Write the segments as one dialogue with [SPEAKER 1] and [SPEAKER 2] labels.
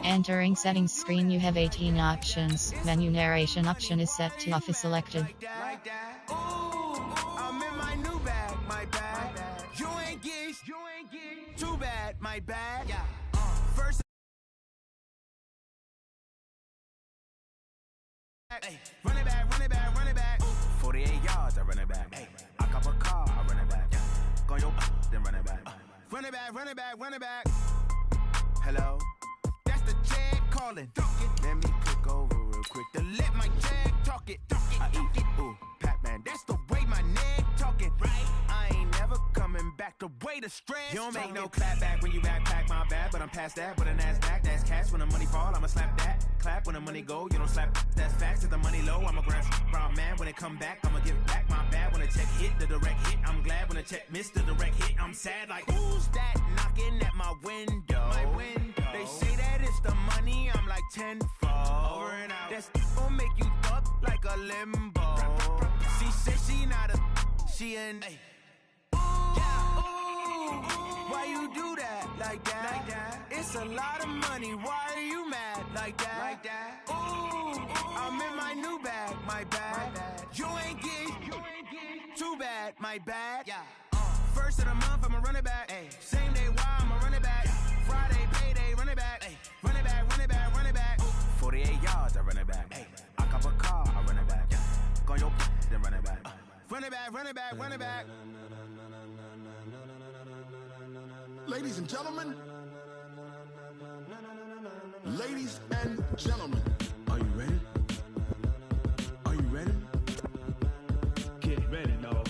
[SPEAKER 1] Entering settings screen, you have 18 options. Menu narration option is set to off is selected.
[SPEAKER 2] Like that. Ooh, I'm in my new bag, my bad. You ain't geek, too bad, my bad. Yeah. First, hey, run it back. 48 yards, I run it back. Hey, I cop a car, I run it back. Go your then run it back. Run it back. Hello, that's the Jag calling. Let me click over real quick to let my Jag talk it. I eat it, ooh, Pac-Man, that's the way my neck talking. Right, I ain't never coming back the way the stress. You don't make no clap back when you backpack, my bad, but I'm past that. With a NASDAQ, that's cash. When the money fall, I'ma slap that. Clap when the money go, you don't slap. That's facts. If the money low, I'ma grab brown man. When it come back, I'ma give back my bad. When the check hit, the direct hit, I'm glad. When the check missed the direct hit, I'm sad. Like, who's that knocking at my window? They say that it's the money, I'm like tenfold. Over and out. That's gon' make you fuck like a limbo. She said she not a, she an. Ay. Why you do that like that? It's a lot of money. Why are you mad like that? Ooh, I'm in my new bag, my bad. You ain't geek, too bad, my bad. Yeah. First of the month, I'ma run it back. Ay. Same day, why I'ma run it back. Friday, payday, run it back. Ay. Run it back. 48 yards, I run it back. Ay. I cop a car, I run it back. Go your then run it back. Run it back.
[SPEAKER 3] Ladies and gentlemen, are you ready?
[SPEAKER 4] Get ready, dog.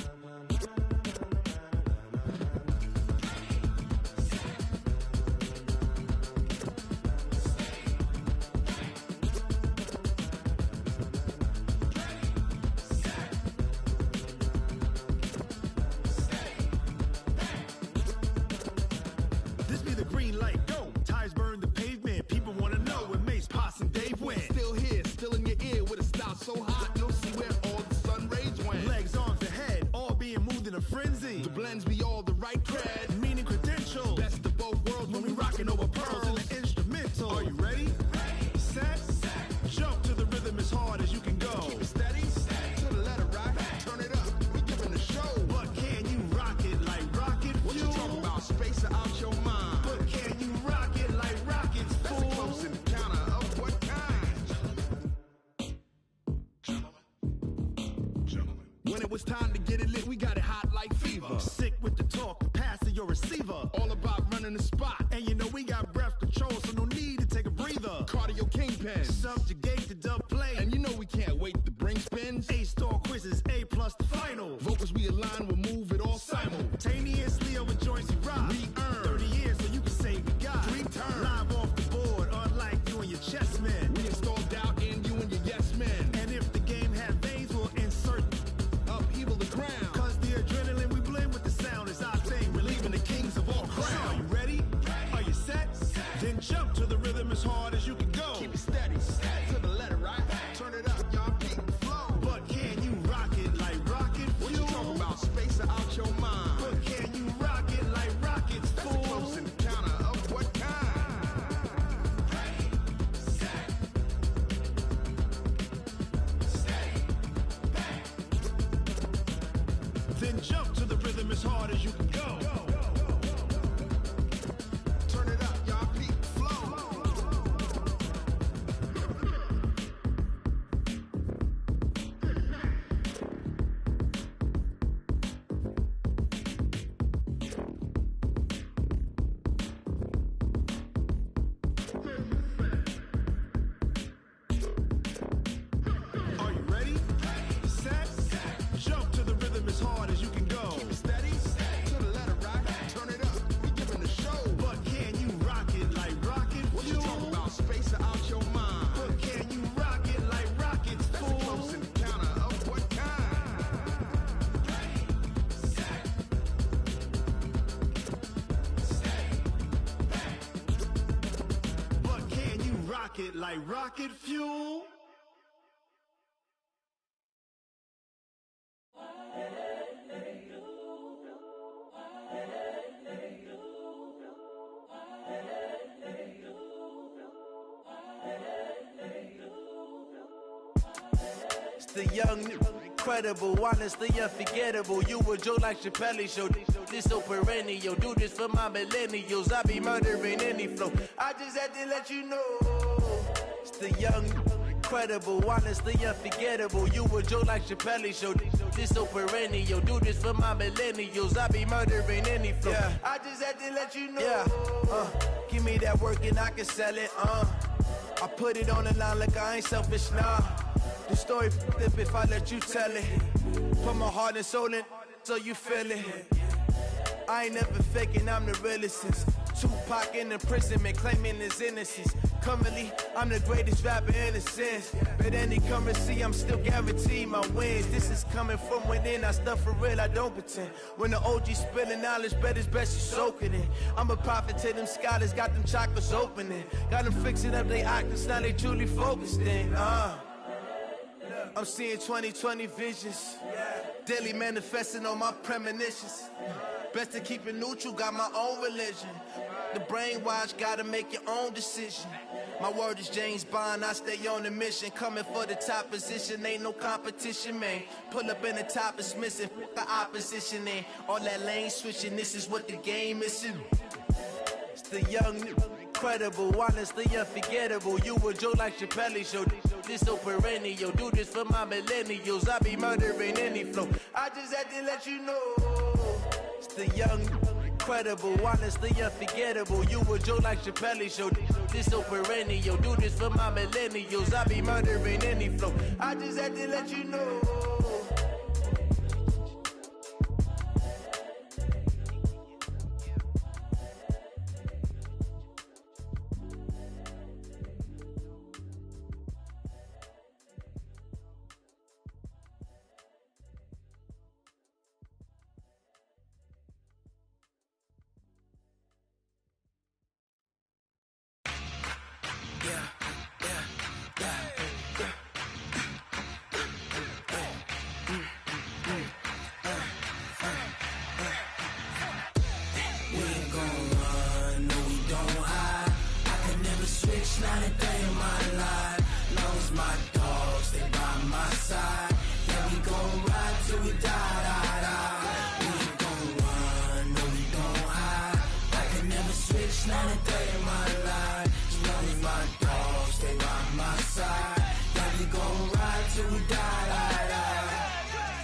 [SPEAKER 3] This be the green light, go. Tires burn the pavement, people wanna know where Mace, Poss, and Dave went. Still here, still in your ear with a style so hot, you'll see where all the sun rays went. Legs, arms, and head, all being moved in a frenzy. The blends be all the right cred, meaning credentials. Best of both worlds when we rockin' over pearls in the instrumental. Are you ready? Set, jump to the rhythm as hard as you can go. Keep it steady, to the letter right, turn it up, we giving the show. But can you rock it like rocket fuel? What you talking about, space out your mind? But can you rock it like rockets, fool? That's a close encounter of what kind? Gentlemen. When it was time to get it lit, we got it hot like fever. Sick with the talk, the pass to your receiver. All about running the spot. And you know we got breath control, so no need to take a breather. Cardio kingpin, subjugate the dub play. And you know we can't wait to bring spins. A-star quizzes, A+ the final. Vocals we align, we'll move it all simultaneously over joints we rock. We earn 30 years, so you can say we got 3 turns. Live off the board, unlike you and your chess men. We install doubt in you and your yes men. And if the game had veins, we'll insert upheaval the ground. Cause the adrenaline we blend with the sound is our thing, relieving the kings of all crowns. So are you ready? Are you set? Then jump to the rhythm as hard as you can go. Keep it steady, to the letter right. Turn it up, y'all keep the flow. But can you rock it like rocket fuel? What you talking about, space out your mind? But can you rock it like rockets, fool? That's a close encounter of what kind? Then jump to the rhythm as hard as you can go. Turn it up, y'all peak flow. Are you ready? Set, jump to the rhythm as hard as you can go. Keep it steady, to the letter right. Turn it up, we giving the show. But can you rock it like rocket fuel? What you talking about, space out your mind? But can you rock it like rockets, fool? That's a close encounter of what kind? But can you rock it like rocket fuel?
[SPEAKER 2] the young, incredible, honestly unforgettable. You a joke like Chappelle Show. This so perennial. Do this for my millennials. I be murdering any flow. I just had to let you know. It's the young, incredible, honestly unforgettable. You a joke like Chappelle Show. This so perennial. Do this for my millennials. I be murdering any flow. Yeah. I just had to let you know. Yeah. Give me that work and I can sell it. I put it on the line like I ain't selfish, nah. The story flip if I let you tell it. Put my heart and soul in so you feel it. I ain't never faking, I'm the realest since Tupac in imprisonment, claiming his innocence. Currently, I'm the greatest rapper in a sense. But any currency, I'm still guaranteed my wins. This is coming from within, I stuff for real, I don't pretend. When the OG spilling knowledge, bet it's best you soak it in. I'm a prophet to them scholars, got them chakras opening. Got them fixing up they octaves, now they truly focused in. I'm seeing 2020 visions. Daily manifesting on my premonitions. Best to keep it neutral, got my own religion. The brainwash, gotta make your own decision. My word is James Bond, I stay on the mission. Coming for the top position, ain't no competition, man. Pull up in the top, it's missing, the opposition, man. All that lane switching, this is what the game is. It's the young, incredible, honestly unforgettable. You a joke like Chappelle Show. This so perennial. Do this for my millennials. I be murdering any flow. I just had to let you know. It's the young, incredible, honestly unforgettable. You a joke like Chappelle Show. This so perennial. Do this for my millennials. I be murdering any flow. I just had to let you know.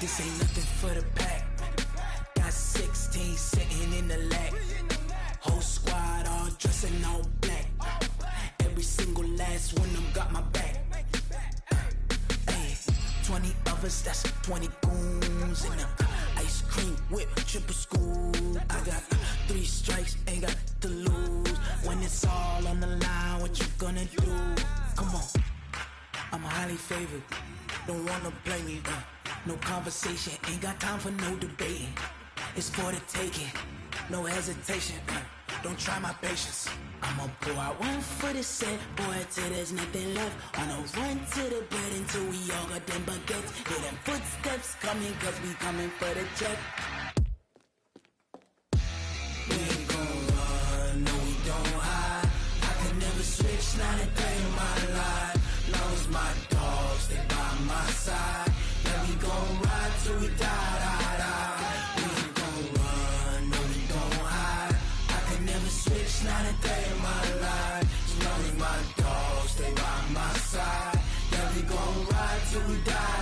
[SPEAKER 2] This ain't nothing for the pack. Got 16 sitting in the lap. Whole squad all dressing all black. Every single last one of them got my back. Hey, 20 of us, that's 20 goons. And ice cream whip, triple scoop. I got 3 strikes, ain't got to lose. When it's all on the line, what you gonna do? Come on, I'm highly favored. Don't wanna play me, no conversation, ain't got time for no debating. It's for the taking, no hesitation. Don't try my patience. I'ma pour out one for the set, boy, till there's nothing left. On a run to the bed until we all got them baguettes. Hear them footsteps coming, cause we coming for the check. We ain't gon' run, no we don't hide. I can never switch, not a day in my life. Long as my dogs stay by my side. Yeah, we gon' ride till we die. We ain't gon' run, no we don't hide. I can never switch, not a day in my life. As long as my dogs stay by my side. Yeah, we gon' ride till we die.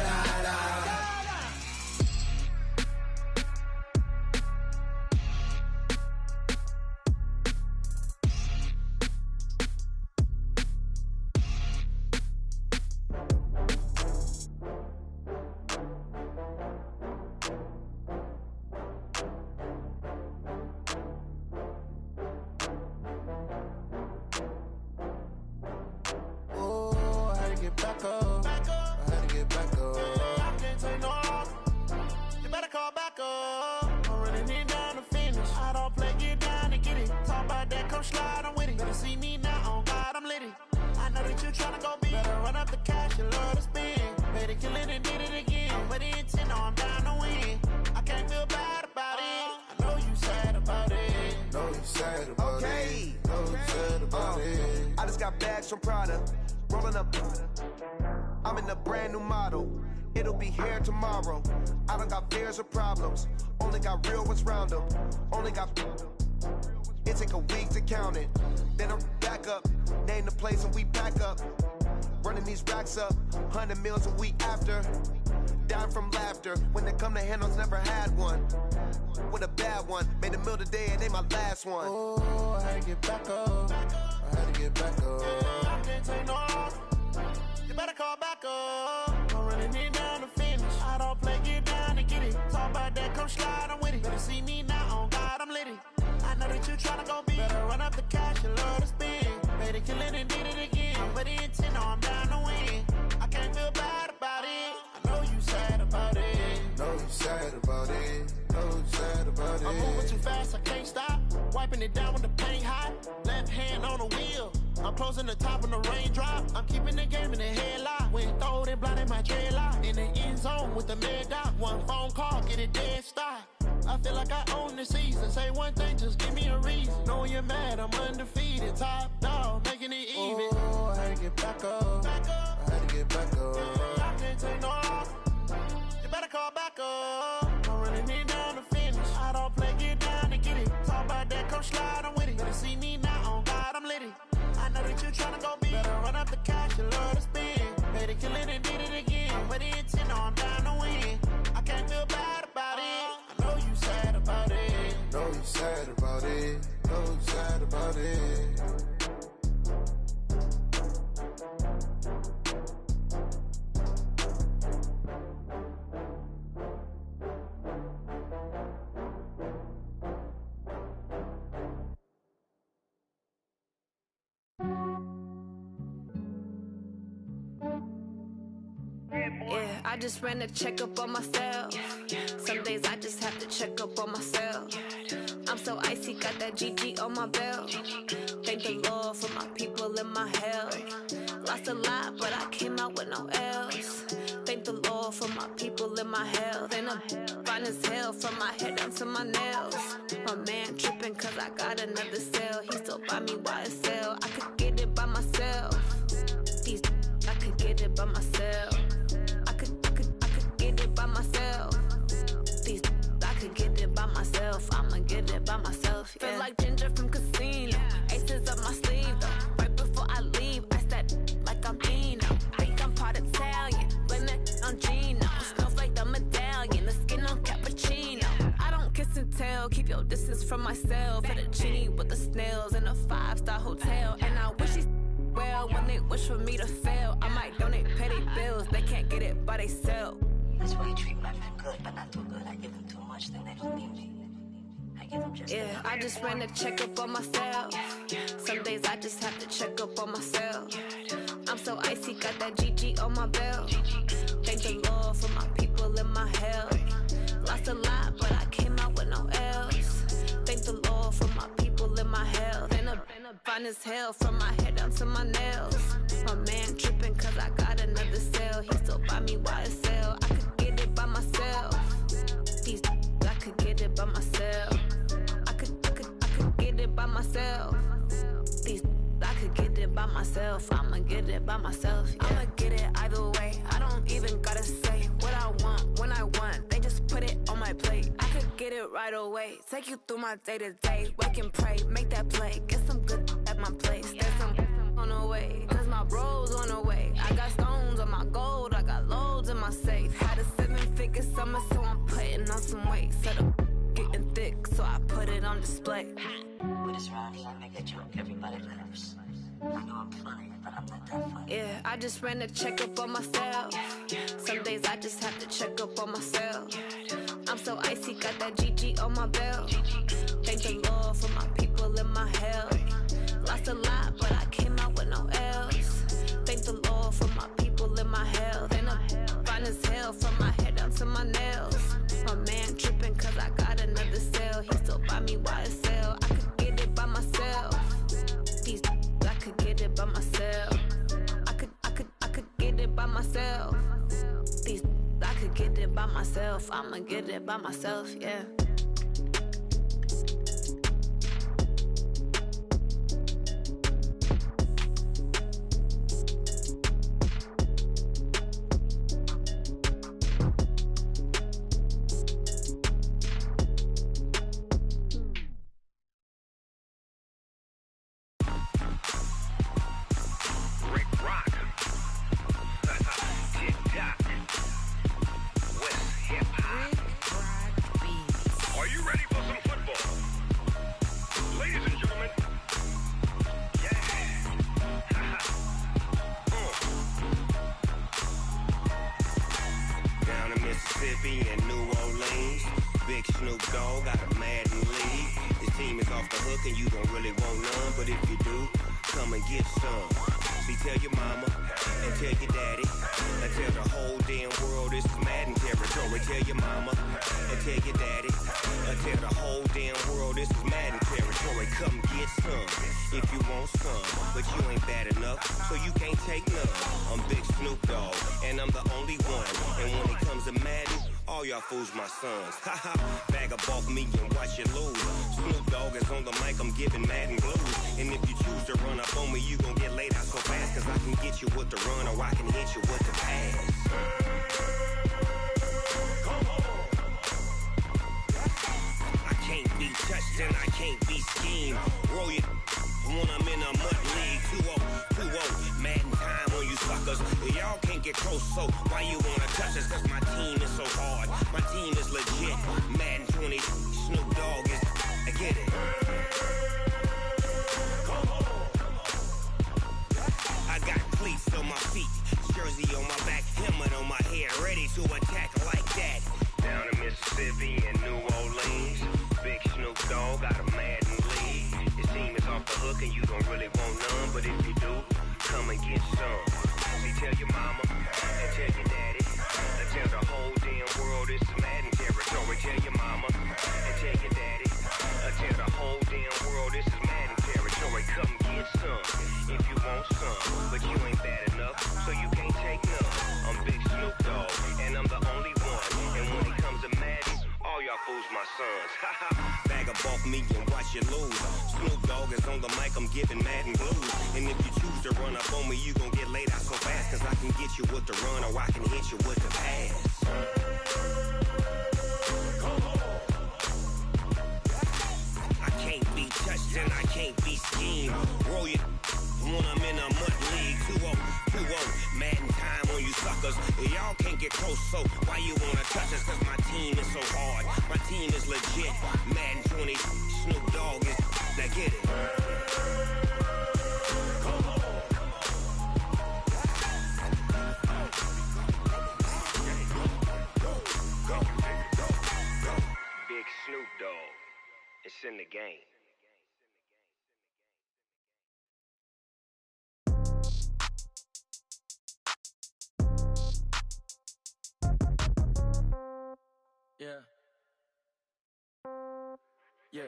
[SPEAKER 4] From Prada, rolling up. I'm in a brand new model.
[SPEAKER 2] it'll be here tomorrow. I don't got fears or problems, only got real ones round them. Only got it take a week to count it. Then I'm back up, name the place and we pack up. Running these racks up, 100 meals a week after. Down from laughter, when they come to handles, never had one. With a bad one, made a meal today and ain't my last one.
[SPEAKER 4] Oh, I had to get back up, I had to get back up.
[SPEAKER 3] I can't take no loss, you better call back up. I'm running it down to finish, I don't play, get down to get it. Talk about that, come slide, I'm with it. Better see me now, on God, I'm litty. I know that you tryna go big, better run up the cash, you love to spend. Made it, kill it and did it again. But the intent, no, I'm down to win. I can't feel bad about it. I know you sad about it.
[SPEAKER 4] Know you sad about it. Know you sad about it.
[SPEAKER 3] I'm moving too fast, I can't stop. Wiping it down with the paint hot. Left hand on the wheel. I'm closing the top when the raindrop. I'm keeping the game in the headlock. When throwed and blinded my dreadlock. In the end zone with the mad dot. One phone call, get it dead stop. I feel like I own the season. Say one thing, just give me a reason. Knowing you're mad, I'm undefeated. Top dog, making it even.
[SPEAKER 4] Oh, I had to get back up. I had to get back up.
[SPEAKER 3] I can't take no loss. You better call back up. I'm running it down to finish. I don't play, get down to get it. Talk about that, come slide, I'm with it. Better see me now, on God, I'm litty. I know that you tryna go big. Better run up the cash, you love to spend. Made it, kill it and did it again. But the intent, no, I'm down to win. I can't feel bad about it. I know you sad about it.
[SPEAKER 4] Know you sad about it. Know you sad about it.
[SPEAKER 5] Yeah, I just ran a checkup on myself. Some days I just have to check up on myself. I'm so icy, got that GG on my belt. Thank the Lord for my people and my health. Lost a lot, but I came out with no else. Thank the Lord for my people and my health. And I'm fine as hell from my head down to my nails. My man tripping cause I got another cell. He still buy me YSL. I could get it by myself. I could get it by myself. I could get it by myself. I could get it by myself. I'ma get it by myself. Yeah. Feel like Ginger from Casino. Aces up my sleeve though. Right before I leave, I said like I'm Dino. Think I'm part Italian. Blame it on Gino. Snowflake the medallion. The skin on cappuccino. I don't kiss and tell. Keep your distance from myself. At a genie with the snails in a 5-star hotel. And I wish he well when they wish for me to fail. I might donate, pay their bills. They can't get it by they sell.
[SPEAKER 6] That's why you treat women good, but not too good. I give them too much, then they don't need me. I give them just
[SPEAKER 5] yeah, I just ran a checkup on myself. Some days I just have to check up on myself. I'm so icy, got that GG on my belt. Thank the Lord for my people and my health. Lost a lot, but I came out with no else. Thank the Lord for my people and my health. And I'm fine as hell from my head down to my nails. My man tripping cause I got another cell. He still buy me YSL. I could get it by myself. I could get it by myself. I could get it by myself. I could get it by myself. I'ma get it by myself. Yeah. I'ma get it either way. I don't even gotta say what I want when I want. They just put it on my plate. I could get it right away. Take you through my day to day. Wake and pray, make that play. Get some good at my place. There's some on the way. Cause my bros on the way. I got stones on my gold. I got loads in my safe. Had a 7-figure summer, so I'm putting on some weight. Set up getting thick, so I put it on display.
[SPEAKER 6] with this round here, I make a joke, everybody laughs. I know I'm funny, but I'm not that funny.
[SPEAKER 5] Yeah, I just ran a checkup on myself. Some days I just have to check up on myself. I'm so icy, got that GG on my belt. Thank the Lord for my people and my health. Lost a lot, but I came out with no else. Thank the Lord for my people and my health. And I'm fine as hell from my head down to my nails. My man tripping cause I got another cell. He still buy me YSL. I could get it by myself. I could get it by myself. I could get it by myself. I could get it by myself. I'ma get it by myself, yeah.
[SPEAKER 7] Dogg got a Madden league. His team is off the hook and you don't really want none, but if you do, come and get some. See, tell your mama and tell your daddy and tell the whole damn world this is Madden territory. Tell your mama and tell your daddy and tell the whole damn world this is Madden territory. Come get some if you want some, but you ain't bad enough, so you can't take none. I'm Big Snoop Dogg, and I'm the only one. And when it comes to Madden, all y'all fools my sons. Haha, bag up off me and watch you lose. Snoop Dogg is on the mic, I'm giving Madden blues. And if you choose to run up on me, you gon' get laid out so fast, cause I can get you with the run or I can hit you with the pass. I can't be touched and I can't be schemed. Roll it when I'm in a mud league. 2-0, Madden time on you suckers. Y'all can't get close, so why you wanna touch us? Cause my team is so hard, my team is legit. Madden 20, Snoop Dogg is, I get it. I got cleats on my feet, jersey on my back, helmet on my head, ready to attack like that. Down in Mississippi and New Orleans, Big Snoop Dogg got a Madden league. His team is off the hook and you don't really want none, but if you do, come and get some. See, tell your mama and tell your daddy and tell the whole damn world this is Madden territory. Tell your mama and tell your daddy and tell the whole damn world this is Madden territory. Come get some if you want some, but you ain't bad enough, so you can't take none. I'm Big Snoop Dogg, and I'm the only one. And when it comes to Madden, all y'all fools my sons. Bag up off me and watch you lose. Snoop Dogg is on the mic, I'm giving Madden blues. And if you choose to run up on me, you gon' get laid out so fast, cause I can get you with the run or I can hit you with the pass. I can't be touched and I can't be schemed. Roll it when I'm in a mud league. 2-0, Madden time on you suckers. Y'all can't get close, so why you wanna touch us? Cause my team is so hard, my team is legit. Madden 20, Snoop Dogg is, now get it. Big Snoop Dogg, it's in the game.
[SPEAKER 8] Yeah. Yeah.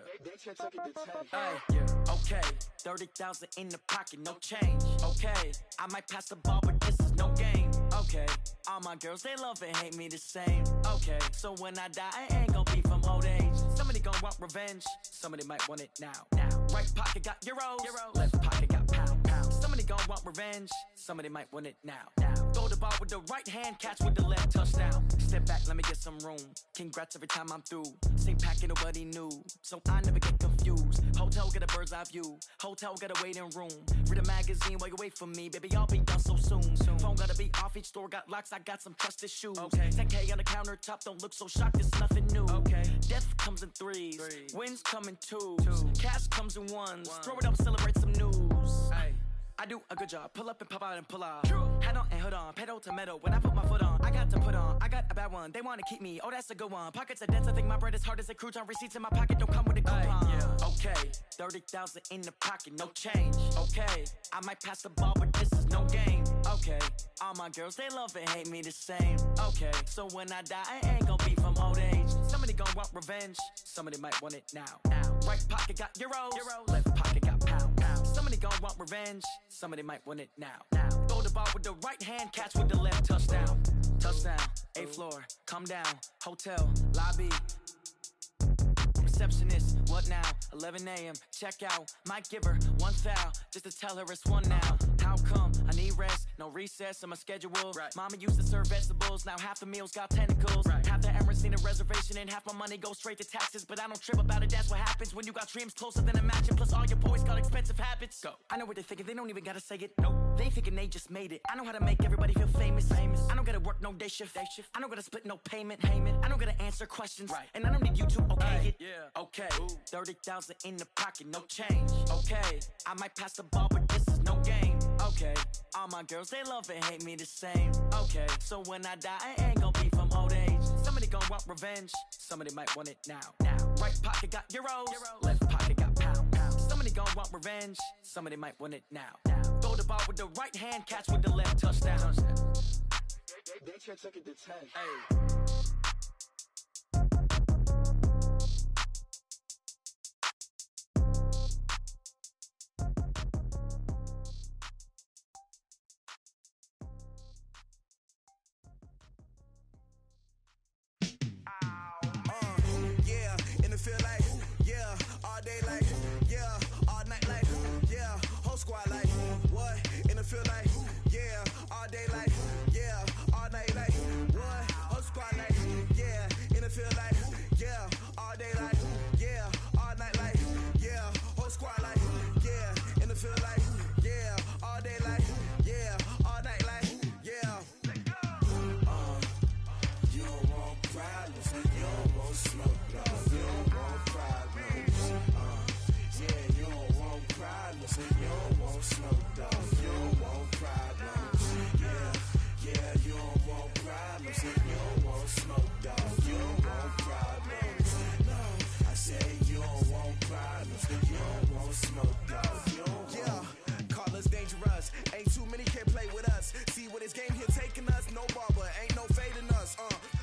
[SPEAKER 8] Hey, yeah. Okay. 30,000 in the pocket, no change. Okay. I might pass the ball, but this is no game. Okay. All my girls, they love and hate me the same. Okay. So when I die, I ain't gon' be from old age. Somebody gon' want revenge. Somebody might want it now. Right pocket got euros. Left pocket got pounds. Somebody gon' want revenge. Somebody might want it now. Throw the ball with the right hand, catch with the left, touchdown. Step back, let me get some room. Congrats every time I'm through. Same packet, nobody knew, so I never get confused. Hotel get a bird's eye view. Hotel get a waiting room. Read a magazine while you wait for me, baby. I'll be done so soon. Phone gotta be off. Each store got locks. I got some trusted shoes. 10K on the countertop. Don't look so shocked. It's nothing new. Death comes in threes. Wins come in twos. Cash comes in ones. Throw it up, celebrate some news. I do a good job. Pull up and pop out and pull out. Head on and hood on. Pedal to metal. When I put my foot on, I got to put on. I got a bad one. They want to keep me. Oh, that's a good one. Pockets are dense. I think my bread is hard as a crouton. Receipts in my pocket don't come with a coupon. Okay. 30,000 in the pocket. No change. Okay. I might pass the ball, but this is no game. Okay. All my girls, they love and hate me the same. Okay. So when I die, I ain't gon' be from old age. Somebody gon' want revenge. Somebody might want it now. Right pocket got euros. Left pocket got pounds. Somebody gon' want revenge. Somebody might want it now. Throw the ball with the right hand, catch with the left, touchdown. Touchdown, 8th floor, come down, hotel, lobby. Receptionist, what now? 11 a.m., check out. Might give her one foul, just to tell her it's one now. How come? I need rest, no recess in my schedule. Mama used to serve vegetables, now half the meals got tentacles. Half the Emirates need a reservation and half my money goes straight to taxes. But I don't trip about it, that's what happens when you got dreams closer than imagine. Plus all your boys got expensive habits. Go. I know what they're thinking, they don't even gotta say it. Nope. They thinking they just made it. I know how to make everybody feel famous. I don't gotta work no day shift. I don't gotta split no payment. I don't gotta answer questions. And I don't need you to okay it. Okay. 30,000 in the pocket, no change. Okay. I might pass the ball, but this is no game. Okay. All my girls, they love and hate me the same. Okay. So when I die, I ain't gon' be from old age. Somebody gon' gon' want revenge, somebody might want it now. Right pocket got euros, left pocket got pounds. Somebody gon' want revenge, somebody might want it now. Throw the ball with the right hand, catch with the left, touchdown.
[SPEAKER 3] They took it to 10.
[SPEAKER 8] Hey.
[SPEAKER 2] Yeah, in the field like, yeah, all day like, yeah, all night like, yeah, whole squad like, what? In the field like, yeah, all day like, yeah, all night like, what? Whole squad like, yeah, in the field like, yeah, all day like, yeah, all night like, yeah, whole squad like, yeah, in the field like, yeah, all day like, yeah, all night like, yeah. You don't want problems, you don't want smoke, dog. You don't want problems. Yeah, you don't want problems, you don't want smoke, dog. You don't want problems. Yeah, you don't want problems, you don't want smoke, dog. You don't want problems. No, I say you don't want problems, you don't want smoke, dog. You don't call us dangerous. Ain't too many can play with us. See what this game here taking us. No barber, ain't no fading us.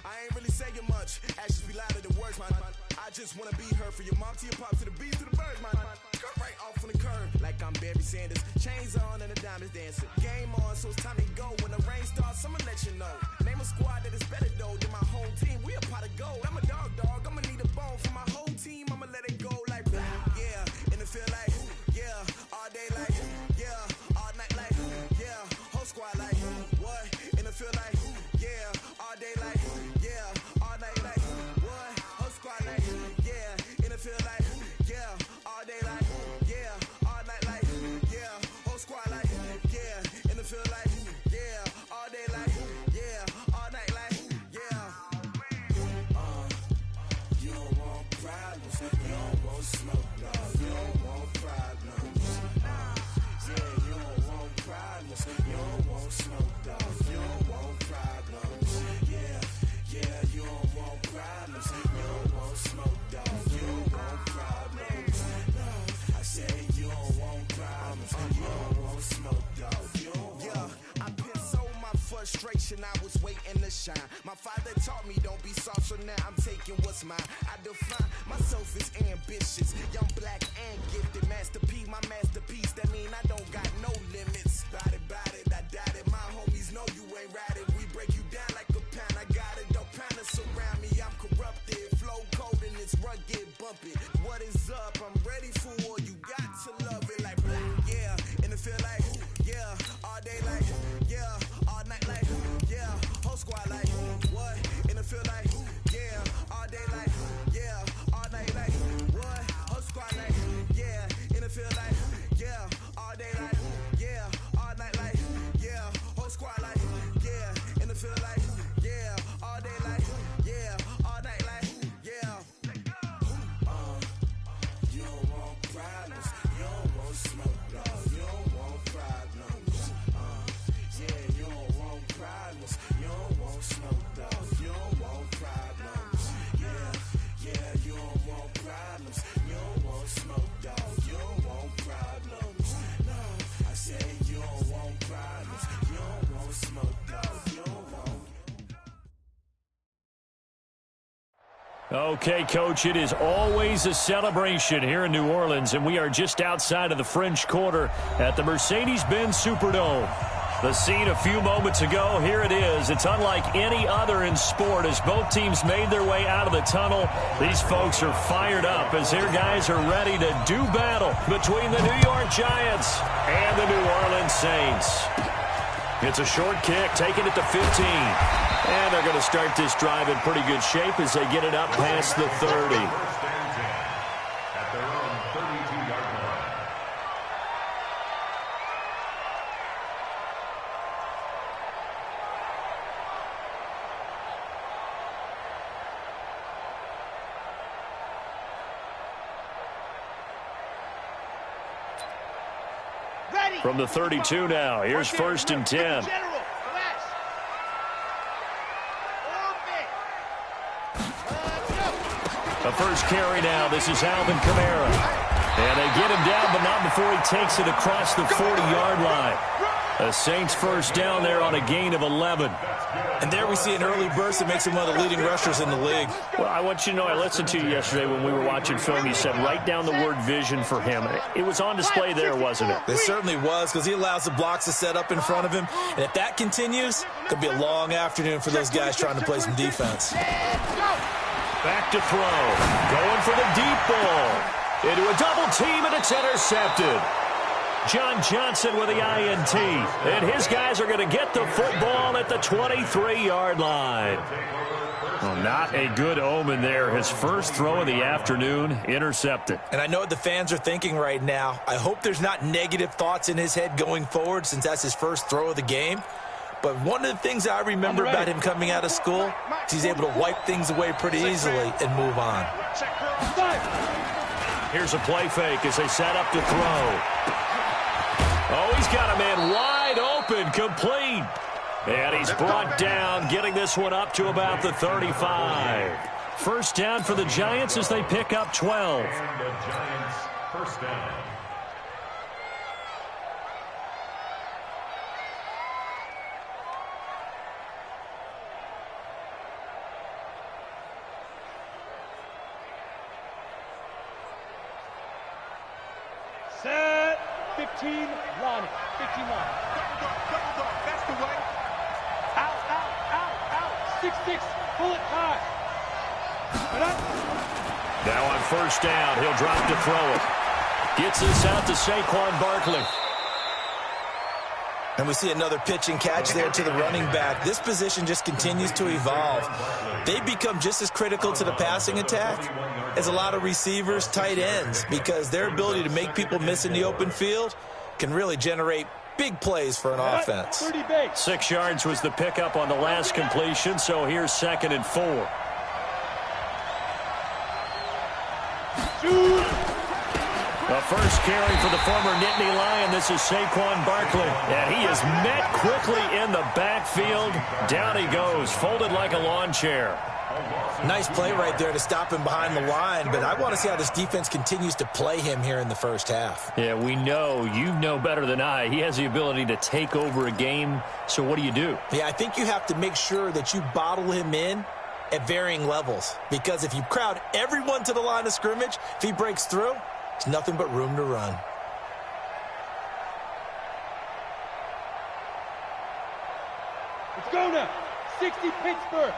[SPEAKER 2] I ain't really saying much. Actions be louder than words, man. I just wanna be heard from your mom to your pop to the beat to the birds, man. Cut right off on the curb, like I'm Barry Sanders. Chains on and the diamonds dancing. Game on, so it's time to go. When the rain starts, I'ma let you know. Name a squad that is better though than my home team. We a pot of gold. I'm a dog. I'ma need a bone for my whole team. I'ma let it go like blah. Yeah, in the field like, yeah, all day like, yeah, all night like, yeah, whole squad like, what? In the field like, yeah, all day like, yeah, all night like, what? Whole squad like, yeah, in the field like, yeah, all day like, yeah, all night like, yeah, whole squad like, yeah, in the field like, yeah, all day like, yeah, all night like, yeah. You don't want problems, you don't want smoke, dog. You don't want problems. Yeah, you don't want problems, you don't want smoke, dog. You don't want problems. Yeah, you don't want problems, you don't want smoke, dog. You don't want problems. No, I say you don't want problems, you don't want smoke, dog. You don't want. Yeah, I been so my frustration, I was waiting to shine. My father taught me don't be soft, so now I'm taking what's mine. I define myself as ambitious, young, black, and gifted. Master P, my masterpiece. That mean I don't got no limits. Bout it, I doubt it. My homies know you ain't ratted. We break you down like a pound. I got it, don't pound us around me. I'm corrupted, flow cold and it's rugged, bumpy. What is up? I'm ready for war. You got to love it like blah. Yeah, in the field like, yeah, all day like, yeah, all night like, yeah, whole squad like, what? In the field like, yeah, all day like, yeah, all night like, what? Whole squad like, yeah, in the field like, yeah, all day like, yeah, all night like, yeah, whole squad like, yeah, in the field like, yeah, all day like, yeah, all night like, yeah. You don't want problems, you don't want smoke, dog. You don't want problems. Yeah, you don't want problems, you don't want smoke, dog. You don't want problems. Yeah, you don't want problems, you don't want smoke, dog. You don't want problems. No, I say you don't want problems, you don't want smoke, dog. You don't want.
[SPEAKER 9] Okay, Coach, it is always a celebration here in New Orleans, and we are just outside of the French Quarter at the Mercedes-Benz Superdome. The scene a few moments ago, here it is. It's unlike any other in sport as both teams made their way out of the tunnel. These folks are fired up as their guys are ready to do battle between the New York Giants and the New Orleans Saints. It's a short kick, taking it to 15. And they're going to start this drive in pretty good shape as they get it up past the 30. From the 32 now, here's 1st and 10. The first carry now. This is Alvin Kamara. And they get him down, but not before he takes it across the 40-yard line. The Saints first down there on a gain of 11.
[SPEAKER 10] And there we see an early burst that makes him one of the leading rushers in the league.
[SPEAKER 9] Well, I want you to know, I listened to you yesterday when we were watching film. You said write down the word vision for him. It was on display there, wasn't it?
[SPEAKER 10] It certainly was, because he allows the blocks to set up in front of him. And if that continues, it could be a long afternoon for those guys trying to play some defense.
[SPEAKER 9] Back to throw. Going for the deep ball. Into a double team, and it's intercepted. John Johnson with the INT. And his guys are going to get the football at the 23-yard line. Well, not a good omen there. His first throw of the afternoon, intercepted.
[SPEAKER 10] And I know what the fans are thinking right now. I hope there's not negative thoughts in his head going forward, since that's his first throw of the game. But one of the things I remember about him coming out of school is he's able to wipe things away pretty easily and move on.
[SPEAKER 9] Here's a play fake as they set up to throw. Oh, he's got a man wide open, complete. And he's brought down, getting this one up to about the 35. First down for the Giants as they pick up 12.
[SPEAKER 11] First down.
[SPEAKER 12] Set 15 line. 15 line.
[SPEAKER 3] Go. That's the way.
[SPEAKER 12] Out. 6-6. Pull it high.
[SPEAKER 9] Now on first down, he'll drop to throw it. Gets this out to Saquon Barkley.
[SPEAKER 10] And we see another pitch and catch there to the running back. This position just continues to evolve. They become just as critical to the passing attack as a lot of receivers, tight ends, because their ability to make people miss in the open field can really generate big plays for an offense.
[SPEAKER 9] 6 yards was the pickup on the last completion, so here's 2nd and 4. The first carry for the former Nittany Lion. This is Saquon Barkley. And he is met quickly in the backfield. Down he goes, folded like a lawn chair.
[SPEAKER 10] Nice play right there to stop him behind the line, but I want to see how this defense continues to play him here in the first half.
[SPEAKER 9] Yeah, we know. You know better than I. He has the ability to take over a game, so what do you do?
[SPEAKER 10] Yeah, I think you have to make sure that you bottle him in at varying levels, because if you crowd everyone to the line of scrimmage, if he breaks through, it's nothing but room to run.
[SPEAKER 12] Let's go now. 60 Pittsburgh.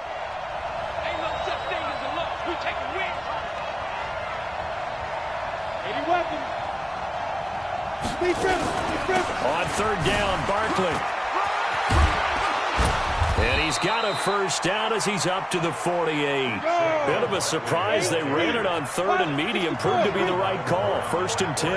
[SPEAKER 12] Ain't no such thing as a loss. We take a win. 80 weapons. Be driven.
[SPEAKER 9] On third down, Barkley. And he's got a first down as he's up to the 48. Bit of a surprise. They ran it on 3rd and medium. Proved to be the right call. 1st and 10.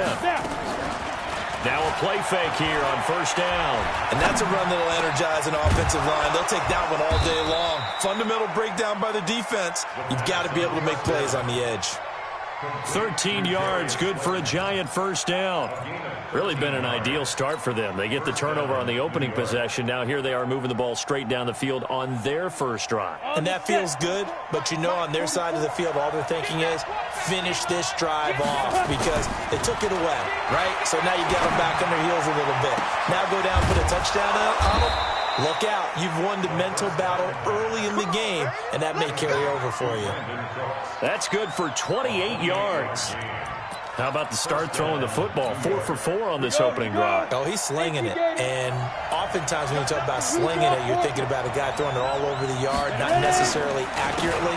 [SPEAKER 9] Now a play fake here on first down.
[SPEAKER 10] And that's a run that'll energize an offensive line. They'll take that one all day long. Fundamental breakdown by the defense. You've got to be able to make plays on the edge.
[SPEAKER 9] 13 yards, good for a Giant first down. Really been an ideal start for them. They get the turnover on the opening possession. Now here they are moving the ball straight down the field on their first drive.
[SPEAKER 10] And that feels good, but you know on their side of the field, all they're thinking is finish this drive off because they took it away, right? So now you get them back on their heels a little bit. Now go down, put a touchdown on them. Look out. You've won the mental battle early in the game, and that may carry over for you.
[SPEAKER 9] That's good for 28 yards. How about the start throwing the football? 4 for 4 on this opening drive.
[SPEAKER 10] Oh, he's slinging it. And oftentimes when you talk about slinging it, you're thinking about a guy throwing it all over the yard, not necessarily accurately.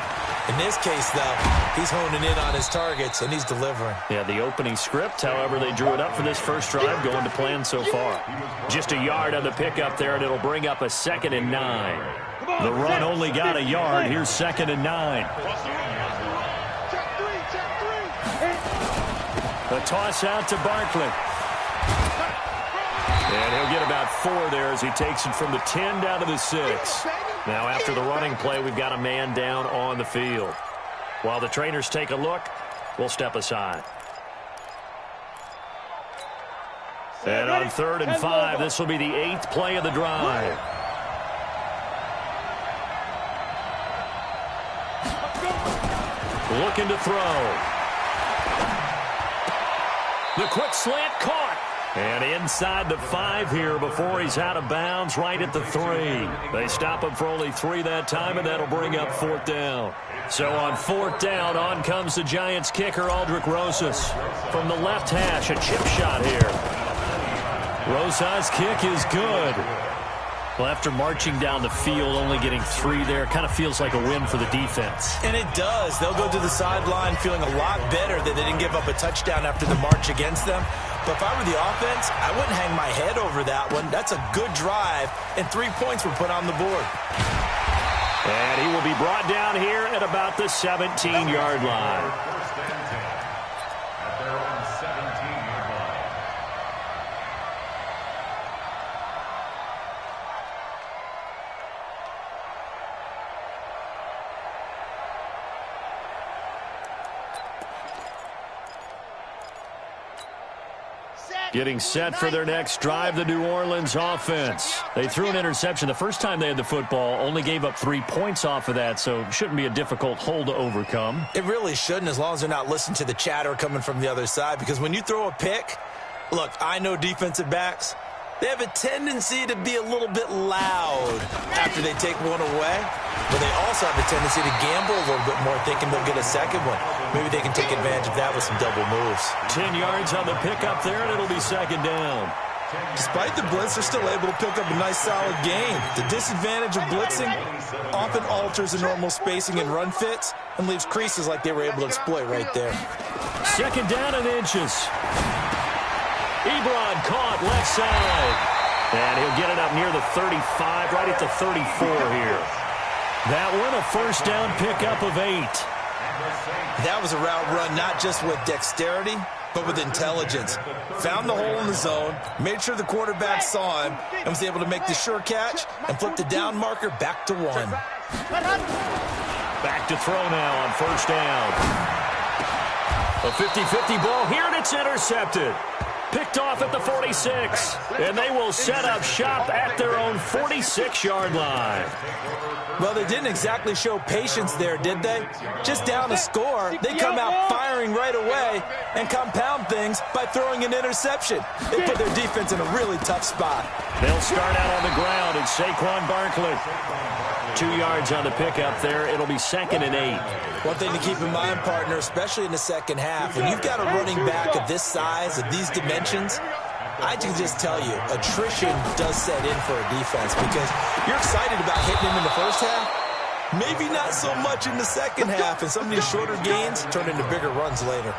[SPEAKER 10] In this case, though, he's honing in on his targets, and he's delivering.
[SPEAKER 9] Yeah, the opening script, however, they drew it up for this first drive, going to plan so far. Just a yard on the pickup there, and it'll bring up a 2nd and 9. The run only got a yard. Here's 2nd and 9. The toss out to Barkley. And he'll get about 4 there as he takes it from the 10 down to the 6. Now after the running play, we've got a man down on the field. While the trainers take a look, we'll step aside. And on 3rd and 5, this will be the 8th play of the drive. Looking to throw. The quick slant caught. And inside the 5 here before he's out of bounds right at the 3. They stop him for only 3 that time, and that'll bring up 4th down. So on 4th down, on comes the Giants kicker, Aldrick Rosas. From the left hash, a chip shot here. Rosas' kick is good. Well, after marching down the field, only getting 3 there, kind of feels like a win for the defense.
[SPEAKER 10] And it does. They'll go to the sideline feeling a lot better that they didn't give up a touchdown after the march against them. But if I were the offense, I wouldn't hang my head over that one. That's a good drive, and 3 points were put on the board.
[SPEAKER 9] And he will be brought down here at about the 17-yard line. Getting set for their next drive, the New Orleans offense. They threw an interception the first time they had the football, only gave up 3 points off of that, so it shouldn't be a difficult hole to overcome.
[SPEAKER 10] It really shouldn't, as long as they're not listening to the chatter coming from the other side, because when you throw a pick, look, I know defensive backs, they have a tendency to be a little bit loud after they take one away, but they also have a tendency to gamble a little bit more, thinking they'll get a second one. Maybe they can take advantage of that with some double moves.
[SPEAKER 9] 10 yards on the pickup there, and it'll be 2nd down.
[SPEAKER 10] Despite the blitz, they're still able to pick up a nice, solid gain. The disadvantage of blitzing often alters the normal spacing and run fits and leaves creases like they were able to exploit right there.
[SPEAKER 9] 2nd down and inches. Ebron caught left side. And he'll get it up near the 35, right at the 34 here. That one, a 1st down pickup of 8.
[SPEAKER 10] That was a route run not just with dexterity, but with intelligence. Found the hole in the zone, made sure the quarterback saw him, and was able to make the sure catch and flip the down marker back to 1.
[SPEAKER 9] Back to throw now on 1st down. A 50-50 ball here, and it's intercepted. Picked off at the 46, and they will set up shop at their own 46-yard line.
[SPEAKER 10] Well, they didn't exactly show patience there, did they? Just down a score, they come out firing right away and compound things by throwing an interception. They put their defense in a really tough spot.
[SPEAKER 9] They'll start out on the ground, and Saquon Barkley. 2 yards on the pickup there. It'll be 2nd and 8.
[SPEAKER 10] One thing to keep in mind, partner, especially in the second half, when you've got a running back of this size, of these dimensions, I can just tell you, attrition does set in for a defense because you're excited about hitting him in the first half, maybe not so much in the second half, and some of these shorter gains turn into bigger runs later.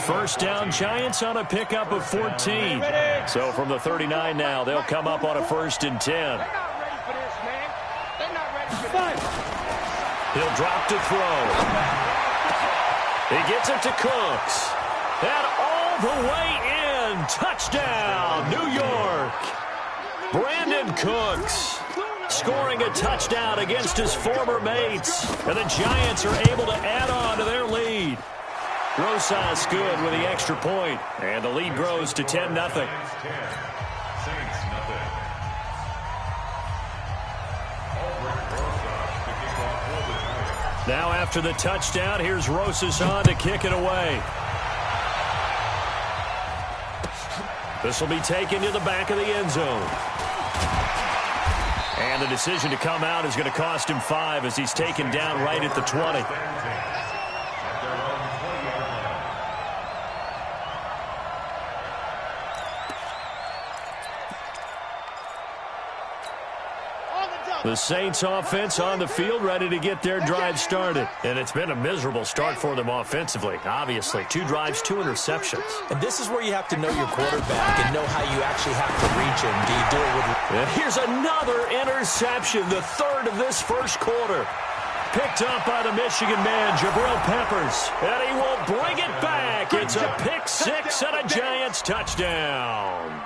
[SPEAKER 9] 1st down, Giants on a pickup of 14. So from the 39 now, they'll come up on a 1st and 10. He'll drop to throw. He gets it to Cooks. And all the way in. Touchdown, New York. Brandon Cooks scoring a touchdown against his former mates. And the Giants are able to add on to their lead. Rosas good with the extra point. And the lead grows to 10-0. Now after the touchdown, here's Rosas on to kick it away. This will be taken to the back of the end zone. And the decision to come out is going to cost him 5 as he's taken down right at the 20. The Saints offense on the field, ready to get their drive started. And it's been a miserable start for them offensively, obviously. 2 drives, 2 interceptions.
[SPEAKER 10] And this is where you have to know your quarterback and know how you actually have to reach him. Do you do it with...
[SPEAKER 9] And here's another interception, the 3rd of this first quarter. Picked up by the Michigan man, Jabril Peppers. And he will bring it back. It's a pick 6 and a Giants touchdown.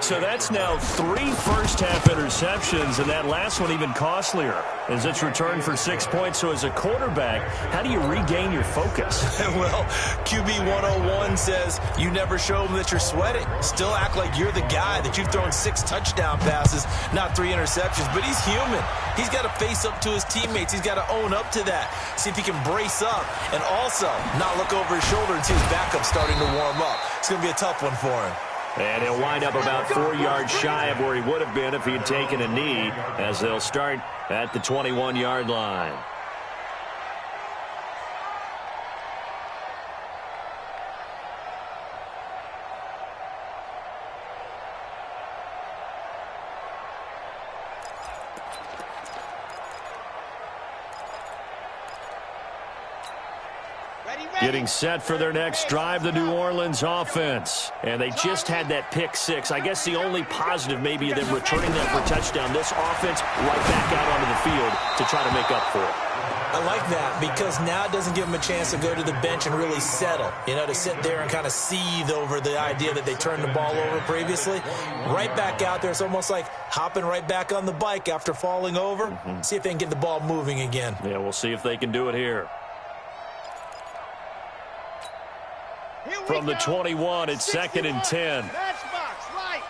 [SPEAKER 9] So that's now 3 first-half interceptions, and that last one even costlier as it's returned for 6 points. So as a quarterback, how do you regain your focus?
[SPEAKER 10] Well, QB 101 says you never show them that you're sweating. Still act like you're the guy, that you've thrown 6 touchdown passes, not 3 interceptions. But he's human. He's got to face up to his teammates. He's got to own up to that, see if he can brace up, and also not look over his shoulder and see his backup starting to warm up. It's going to be a tough one for him.
[SPEAKER 9] And he'll wind up about 4 yards shy of where he would have been if he had taken a knee, as they'll start at the 21-yard line. Getting set for their next drive, the New Orleans offense. And they just had that pick 6. I guess the only positive maybe them returning that for a touchdown. This offense right back out onto the field to try to make up for it.
[SPEAKER 10] I like that because now it doesn't give them a chance to go to the bench and really settle, to sit there and kind of seethe over the idea that they turned the ball over previously. Right back out there. It's almost like hopping right back on the bike after falling over. See if they can get the ball moving again.
[SPEAKER 9] Yeah, we'll see if they can do it here. From the 21, it's 2nd and 10.
[SPEAKER 12] Matchbox, right.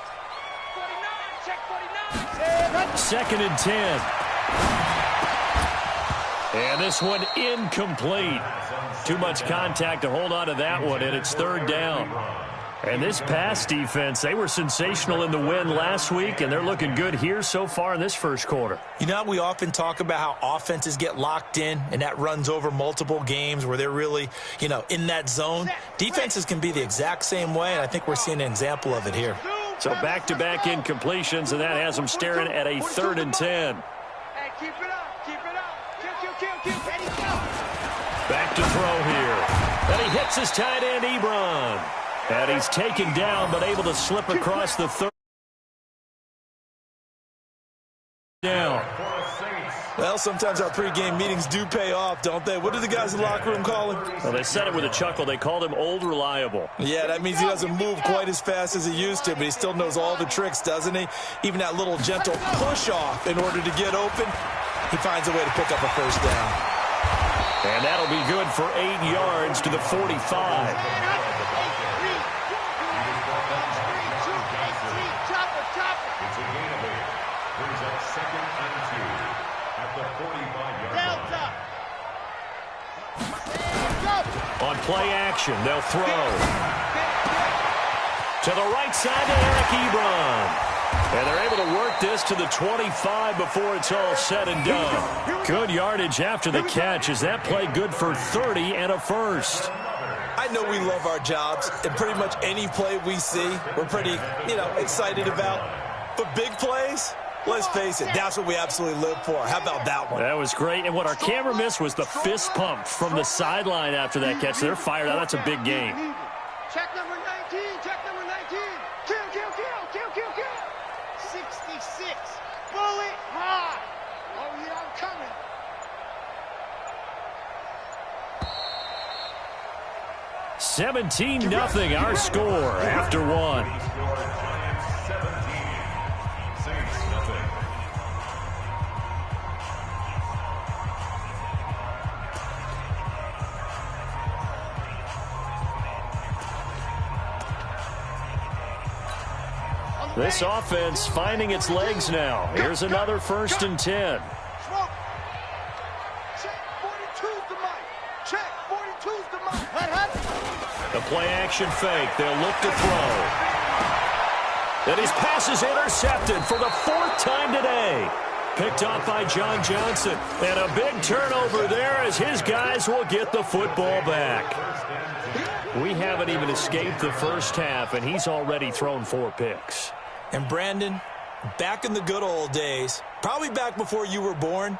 [SPEAKER 12] 49, check 49.
[SPEAKER 9] 2nd and 10. And this one incomplete. Too much contact to hold on to that one, and it's 3rd down. And this pass defense, they were sensational in the win last week, and they're looking good here so far in this first quarter.
[SPEAKER 10] We often talk about how offenses get locked in, and that runs over multiple games where they're really, in that zone. Defenses can be the exact same way, and I think we're seeing an example of it here.
[SPEAKER 9] So back-to-back incompletions, and that has them staring at a 3rd and 10.
[SPEAKER 12] Hey, keep it up, keep it up. Kill. Ready, go.
[SPEAKER 9] Back to throw here. And he hits his tight end, Ebron. And he's taken down, but able to slip across the 3rd down.
[SPEAKER 10] Well, sometimes our pregame meetings do pay off, don't they? What do the guys in the locker room call him?
[SPEAKER 9] Well, they said it with a chuckle. They called him Old Reliable.
[SPEAKER 10] Yeah, that means he doesn't move quite as fast as he used to, but he still knows all the tricks, doesn't he? Even that little gentle push-off in order to get open, he finds a way to pick up a first down.
[SPEAKER 9] And that'll be good for 8 yards to the 45. On play action, they'll throw. To the right side to Eric Ebron. And they're able to work this to the 25 before it's all said and done. Good yardage after the catch. Is that play good for 30 and a first?
[SPEAKER 10] I know we love our jobs, and pretty much any play we see, we're pretty, excited about. But big plays, let's face it, that's what we absolutely live for. How about that one?
[SPEAKER 9] That was great. And what our camera missed was the fist pump from the sideline after that catch. They're fired out. That's a big game.
[SPEAKER 12] Check number 19. Check number 19. Kill. 66. Bullet high. Oh, yeah, I'm coming.
[SPEAKER 9] $17-0 our score after one. This offense finding its legs now. Here's another 1st and 10. The play action fake. They'll look to throw. And his pass is intercepted for the 4th time today. Picked off by John Johnson. And a big turnover there as his guys will get the football back. We haven't even escaped the first half, and he's already thrown 4 picks.
[SPEAKER 10] And Brandon, back in the good old days, probably back before you were born,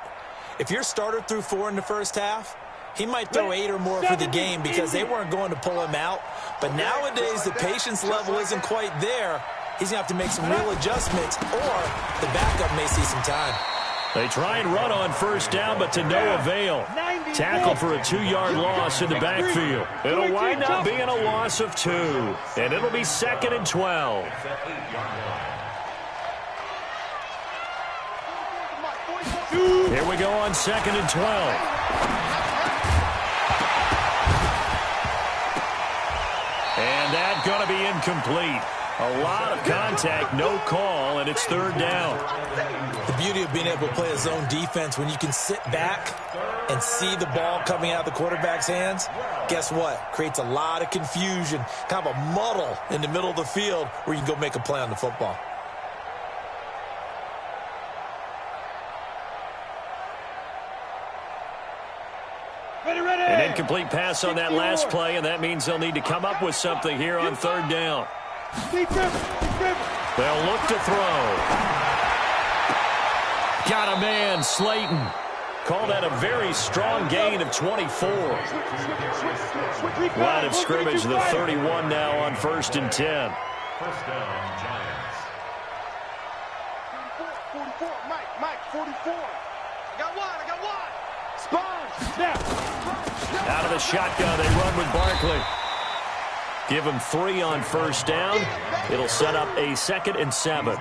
[SPEAKER 10] if your starter threw 4 in the first half, he might throw 8 or more for the game because they weren't going to pull him out. But nowadays, the patience level isn't quite there. He's going to have to make some real adjustments, or the backup may see some time.
[SPEAKER 9] They try and run on first down, but to no avail. Tackle for a 2-yard loss in the backfield. It'll wind up being a loss of 2, and it'll be 2nd and 12. Here we go on 2nd and 12. And that's going to be incomplete. A lot of contact, no call, and it's 3rd down.
[SPEAKER 10] The beauty of being able to play a zone defense, when you can sit back and see the ball coming out of the quarterback's hands, guess what? Creates a lot of confusion, kind of a muddle in the middle of the field where you can go make a play on the football.
[SPEAKER 9] An incomplete pass on that last play, and that means they'll need to come up with something here on 3rd down. They'll look to throw. Got a man, Slayton. Call that a very strong gain of 24. Line of scrimmage, the 31 now on 1st and 10.
[SPEAKER 11] First down, Giants.
[SPEAKER 3] 44, Mike, 44. I got one. Spine, snap.
[SPEAKER 9] Out of the shotgun, they run with Barkley. Give him 3 on 1st down. It'll set up a 2nd and 7.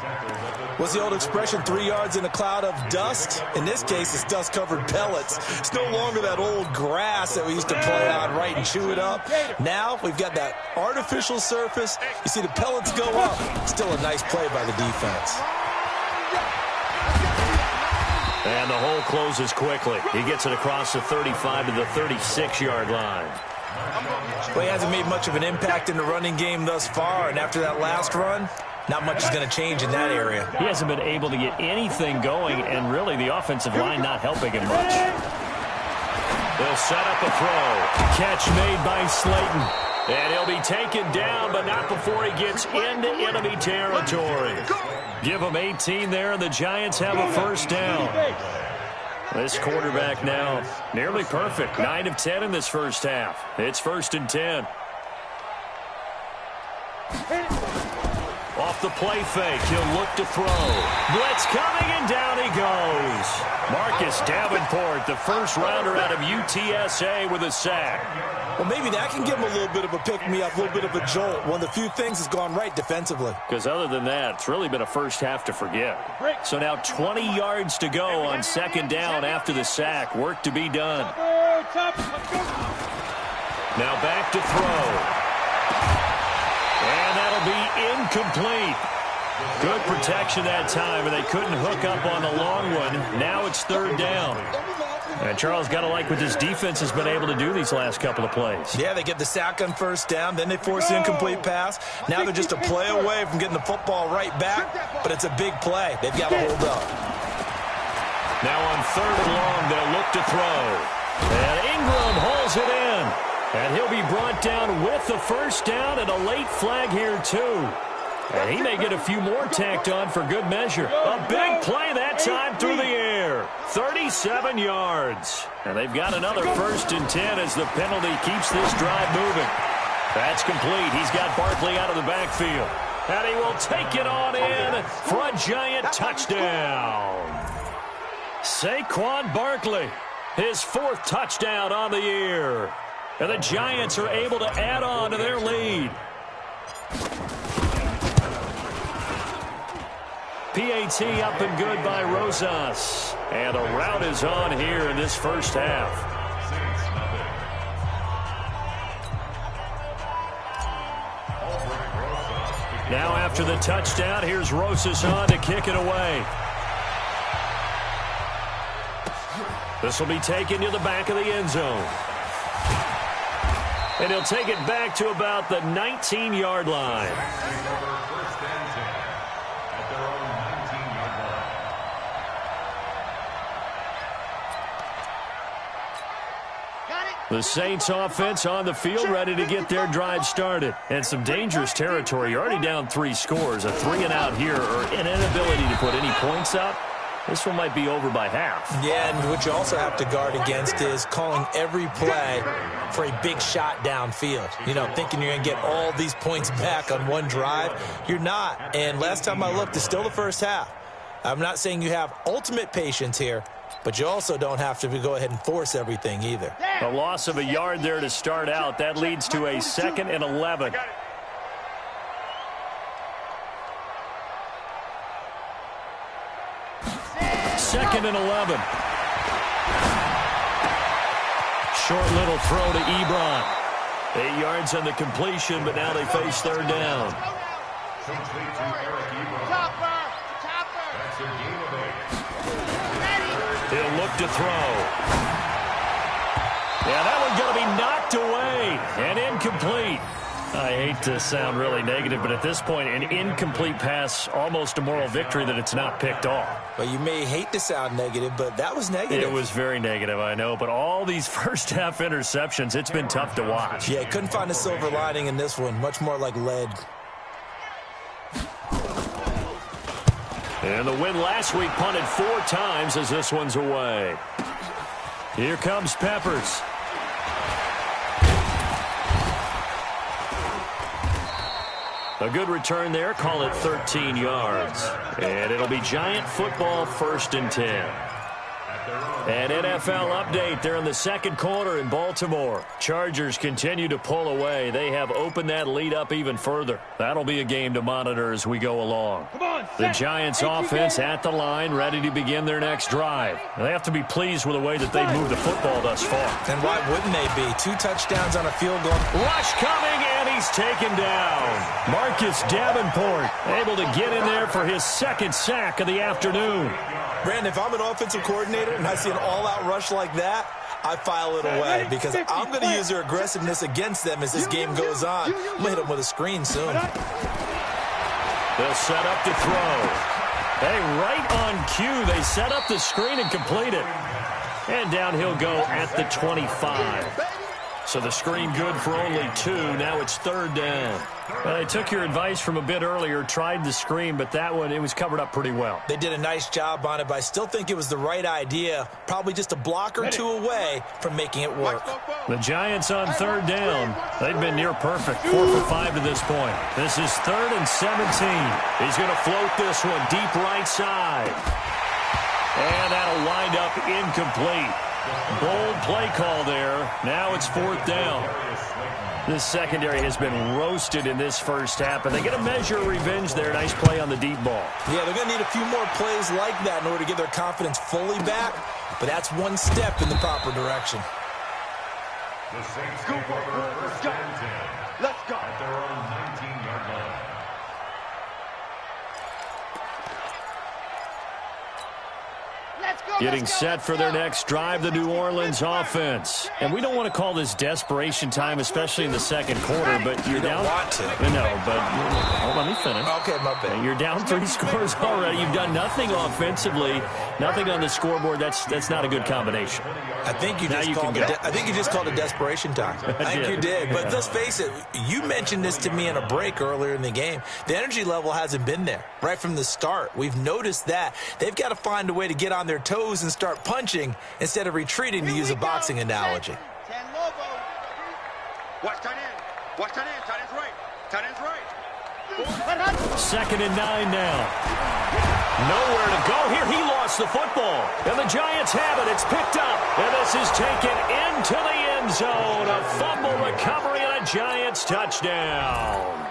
[SPEAKER 10] What's the old expression, 3 yards in a cloud of dust? In this case, it's dust-covered pellets. It's no longer that old grass that we used to play on, right, and chew it up. Now we've got that artificial surface. You see the pellets go up. Still a nice play by the defense.
[SPEAKER 9] And the hole closes quickly. He gets it across the 35 to the 36-yard line.
[SPEAKER 10] Well, he hasn't made much of an impact in the running game thus far, and after that last run, not much is going to change in that area.
[SPEAKER 9] He hasn't been able to get anything going, and really the offensive line not helping him much. They'll set up a throw. Catch made by Slayton. And he'll be taken down, but not before he gets into enemy territory. Give him 18 there, and the Giants have a 1st down. This quarterback now nearly perfect. 9 of 10 in this first half. It's 1st and 10. Off the play fake, he'll look to throw. Blitz coming, and down he goes. Marcus Davenport, the first-rounder out of UTSA with a sack.
[SPEAKER 10] Well, maybe that can give him a little bit of a pick-me-up, a little bit of a jolt. One of the few things has gone right defensively.
[SPEAKER 9] Because other than that, it's really been a first half to forget. So now 20 yards to go on 2nd down after the sack. Work to be done. Now back to throw. And that'll be incomplete. Good protection that time, and they couldn't hook up on the long one. Now it's 3rd down. And Charles, got to like what this defense has been able to do these last couple of plays.
[SPEAKER 10] Yeah, they get the sack on 1st down, then they force the incomplete pass. Now they're just a play away from getting the football right back, but it's a big play. They've got to hold up.
[SPEAKER 9] Now on 3rd and long, they'll look to throw. And Ingram holds it in. And he'll be brought down with the 1st down, and a late flag here, too. And he may get a few more tacked on for good measure. A big play that time through the air. 37 yards. And they've got another 1st and 10 as the penalty keeps this drive moving. That's complete. He's got Barkley out of the backfield. And he will take it on in for a Giant touchdown. Saquon Barkley, his 4th touchdown on the year. And the Giants are able to add on to their lead. PAT up and good by Rosas. And a rout is on here in this first half. Now after the touchdown, here's Rosas on to kick it away. This will be taken to the back of the end zone. And he'll take it back to about the 19-yard line. The Saints offense on the field ready to get their drive started. And some dangerous territory. You're already down 3 scores. A 3-and-out here or an inability to put any points up. This one might be over by half.
[SPEAKER 10] Yeah, and what you also have to guard against is calling every play for a big shot downfield. You know, thinking you're going to get all these points back on one drive. You're not. And last time I looked, it's still the first half. I'm not saying you have ultimate patience here, but you also don't have to go ahead and force everything either.
[SPEAKER 9] A loss of a yard there to start out. That leads to a 2nd and 11. Second and 11. Short little throw to Ebron. 8 yards on the completion, but now they face 3rd down. He'll look to throw. Yeah, that one's going to be knocked away and incomplete. I hate to sound really negative, but at this point, an incomplete pass, almost a moral victory that it's not picked off.
[SPEAKER 10] Well, you may hate to sound negative, but that was negative.
[SPEAKER 9] It was very negative, I know, but all these first-half interceptions, it's been tough to watch.
[SPEAKER 10] Yeah, couldn't find a silver lining in this one, much more like lead.
[SPEAKER 9] And the win last week punted 4 times as this one's away. Here comes Peppers. A good return there, call it 13 yards. And it'll be Giant football, 1st and 10. An NFL update there in the 2nd quarter in Baltimore. Chargers continue to pull away. They have opened that lead up even further. That'll be a game to monitor as we go along. The Giants offense at the line, ready to begin their next drive. They have to be pleased with the way that they've moved the football thus far.
[SPEAKER 10] And why wouldn't they be? 2 touchdowns on a field goal.
[SPEAKER 9] Rush coming, and he's taken down. Marcus Davenport able to get in there for his 2nd sack of the afternoon.
[SPEAKER 10] Brandon, if I'm an offensive coordinator and I see an all-out rush like that, I file it away because I'm going to use their aggressiveness against them as this game goes on. I'm going to hit them with a screen soon.
[SPEAKER 9] They'll set up to throw. Hey, right on cue, they set up the screen and complete it. And down he'll go at the 25. So the screen good for only 2. Now it's 3rd down. Well, I took your advice from a bit earlier, tried the screen, but that one, it was covered up pretty well.
[SPEAKER 10] They did a nice job on it, but I still think it was the right idea. Probably just a block or 2 away from making it work.
[SPEAKER 9] The Giants on 3rd down. They've been near perfect, 4 for 5 to this point. This is 3rd and 17. He's going to float this one deep right side. And that'll wind up incomplete. Bold play call there. Now it's 4th down. This secondary has been roasted in this first half, and they get a measure of revenge there. Nice play on the deep ball.
[SPEAKER 10] Yeah, they're going to need a few more plays like that in order to get their confidence fully back, but that's one step in the proper direction.
[SPEAKER 12] The Saints go for first and 10. Let's go. At their own 19-yard line.
[SPEAKER 9] Getting set for their next drive, the New Orleans offense. And we don't want to call this desperation time, especially in the 2nd quarter, but you're down.
[SPEAKER 10] Want to.
[SPEAKER 9] No, but let me finish.
[SPEAKER 10] Okay, my bad.
[SPEAKER 9] You're down 3 scores already. You've done nothing offensively, nothing on the scoreboard. That's not a good combination.
[SPEAKER 10] I think you just called it desperation time. I think you did. But let's face it, you mentioned this to me in a break earlier in the game. The energy level hasn't been there right from the start. We've noticed that. They've got to find a way to get on their toes and start punching instead of retreating, to use a boxing analogy.
[SPEAKER 12] Watch tight end. Watch tight end. Tight end's right. Tight end's right.
[SPEAKER 9] 2nd and 9 now. Nowhere to go here. He lost the football. And the Giants have it. It's picked up. And this is taken into the end zone. A fumble recovery and a Giants touchdown.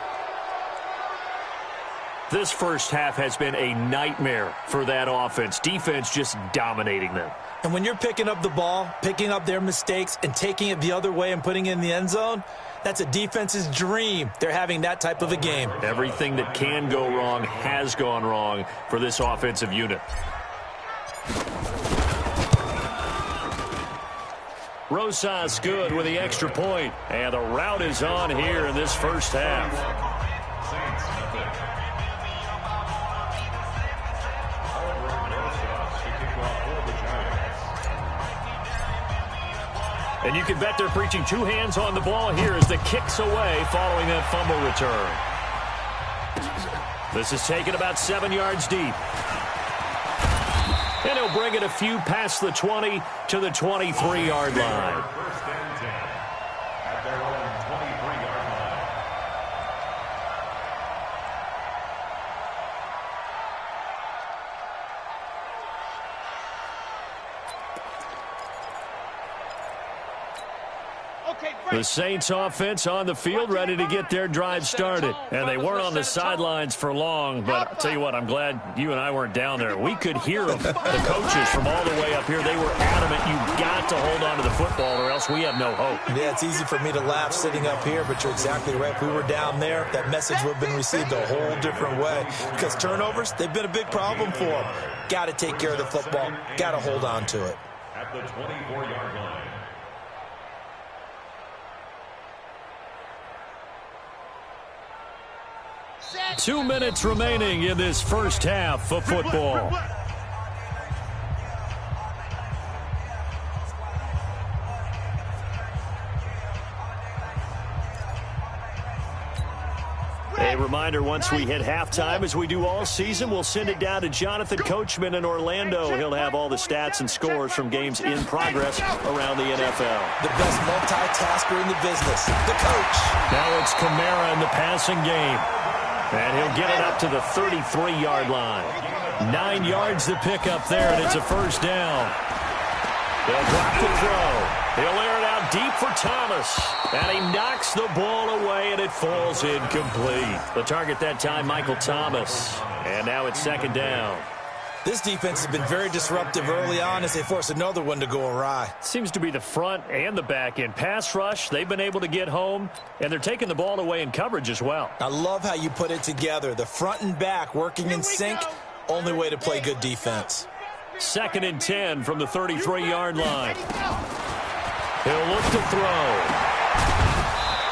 [SPEAKER 9] This first half has been a nightmare for that offense. Defense just dominating them.
[SPEAKER 10] And when you're picking up the ball, picking up their mistakes, and taking it the other way and putting it in the end zone, that's a defense's dream. They're having that type of a game.
[SPEAKER 9] Everything that can go wrong has gone wrong for this offensive unit. Rosas good with the extra point. And the route is on here in this first half. And you can bet they're preaching 2 hands on the ball here as the kick's away following that fumble return. This is taken about 7 yards deep. And he'll bring it a few past the 20 to the 23-yard line.
[SPEAKER 11] First and 10 at their own 23-yard line.
[SPEAKER 9] The Saints offense on the field, ready to get their drive started. And they weren't on the sidelines for long, but I'll tell you what, I'm glad you and I weren't down there. We could hear them, the coaches from all the way up here. They were adamant, you've got to hold on to the football or else we have no hope.
[SPEAKER 10] Yeah, it's easy for me to laugh sitting up here, but you're exactly right. If we were down there, that message would have been received a whole different way. Because turnovers, they've been a big problem for them. Got to take care of the football. Got to hold on to it.
[SPEAKER 11] At the 24-yard line.
[SPEAKER 9] Two minutes remaining in this first half of football. A reminder, once we hit halftime, as we do all season, we'll send it down to Jonathan Coachman in Orlando. He'll have all the stats and scores from games in progress around the NFL.
[SPEAKER 10] The best multitasker in the business, the coach.
[SPEAKER 9] Now it's Kamara in the passing game. And he'll get it up to the 33-yard line. 9 yards to pick up there, and it's a first down. They'll drop the throw. He'll air it out deep for Thomas. And he knocks the ball away, and it falls incomplete. The target that time, Michael Thomas. And now it's second down.
[SPEAKER 10] This defense has been very disruptive early on as they force another one to go awry.
[SPEAKER 9] Seems to be the front and the back end. Pass rush, they've been able to get home, and they're taking the ball away in coverage as well.
[SPEAKER 10] I love how you put it together. The front and back working in sync, only way to play good defense.
[SPEAKER 9] Second and 10 from the 33-yard line. He'll look to throw.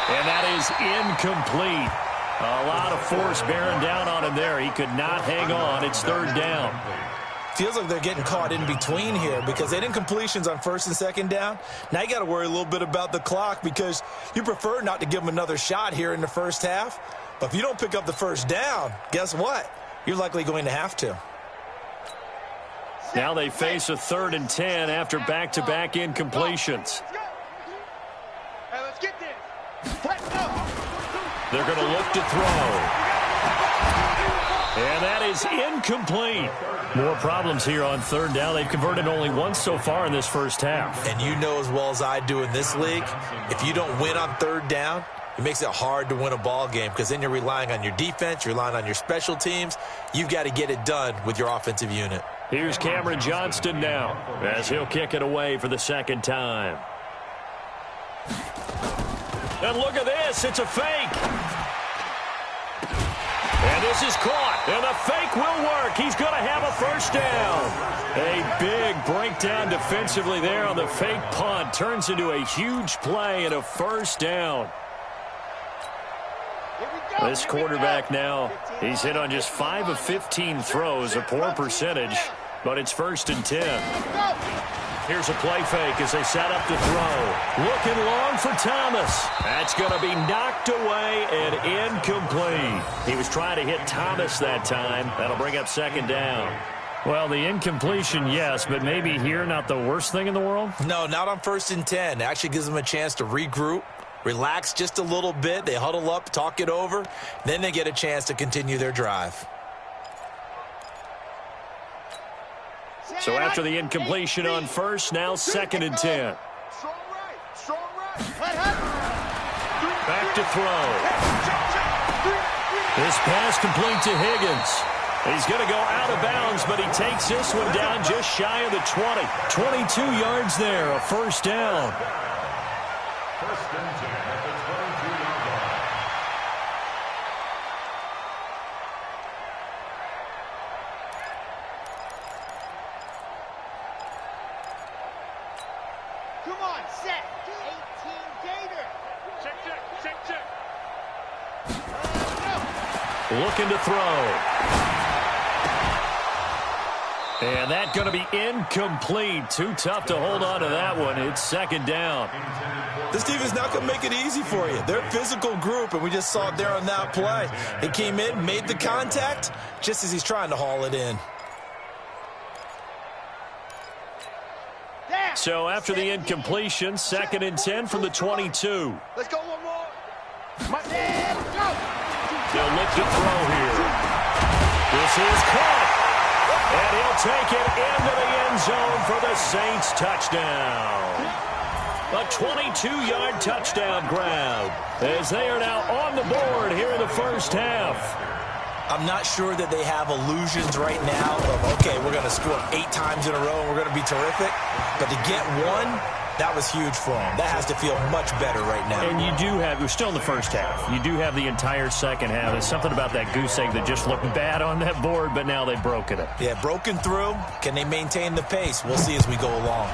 [SPEAKER 9] And that is incomplete. A lot of force bearing down on him there. He could not hang on. It's third down.
[SPEAKER 10] Feels like they're getting caught in between here because they didn't completions on first and second down. Now you got to worry a little bit about the clock because you prefer not to give them another shot here in the first half. But if you don't pick up the first down, guess what? You're likely going to have to.
[SPEAKER 9] Now they face a third and 10 after back-to-back incompletions.
[SPEAKER 12] Hey, let's get this.
[SPEAKER 9] They're going to look to throw. And that is incomplete. More problems here on third down. They've converted only once so far in this first half.
[SPEAKER 10] And you know as well as I do in this league, if you don't win on third down, it makes it hard to win a ball game because then you're relying on your defense, you're relying on your special teams. You've got to get it done with your offensive unit.
[SPEAKER 9] Here's Cameron Johnston now as he'll kick it away for the second time. And look at this. It's a fake. And this is caught. And the fake will work. He's going to have a first down. A big breakdown defensively there on the fake punt. Turns into a huge play and a first down. This quarterback now, he's hit on just 5 of 15 throws, a poor percentage, but it's first and 10. Here's a play fake as they set up to throw. Looking long for Thomas. That's going to be knocked away and incomplete. He was trying to hit Thomas that time. That'll bring up second down. Well, the incompletion, yes, but maybe here not the worst thing in the world?
[SPEAKER 10] No, not on first and 10. It actually gives them a chance to regroup, relax just a little bit. They huddle up, talk it over. Then they get a chance to continue their drive.
[SPEAKER 9] So after the incompletion on first, now second and 10. Back to throw. This pass complete to Higgins. He's going to go out of bounds, but he takes this one down just shy of the 20. 22 yards there, a first down.
[SPEAKER 11] First and 10 at the 22-yard line.
[SPEAKER 12] Come on, set. 18 Gator. Check.
[SPEAKER 9] Looking to throw. And that's going to be incomplete. Too tough to hold on to that one. It's second down.
[SPEAKER 10] This defense not going to make it easy for you. They're a physical group, and we just saw it there on that play. He came in, made the contact, just as he's trying to haul it in.
[SPEAKER 9] So after the incompletion, second and 10 from the 22.
[SPEAKER 12] Let's go one more.
[SPEAKER 9] They'll look to throw here. This is caught. And he'll take it into the end zone for the Saints touchdown. A 22-yard touchdown grab as they are now on the board here in the first half.
[SPEAKER 10] I'm not sure that they have illusions right now of, okay, we're going to score 8 times in a row and we're going to be terrific. But to get one, that was huge for them. That has to feel much better right now.
[SPEAKER 9] And you do have, we're still in the first half. You do have the entire second half. There's something about that goose egg that just looked bad on that board, but now they've broken it.
[SPEAKER 10] Yeah, broken through. Can they maintain the pace? We'll see as we go along.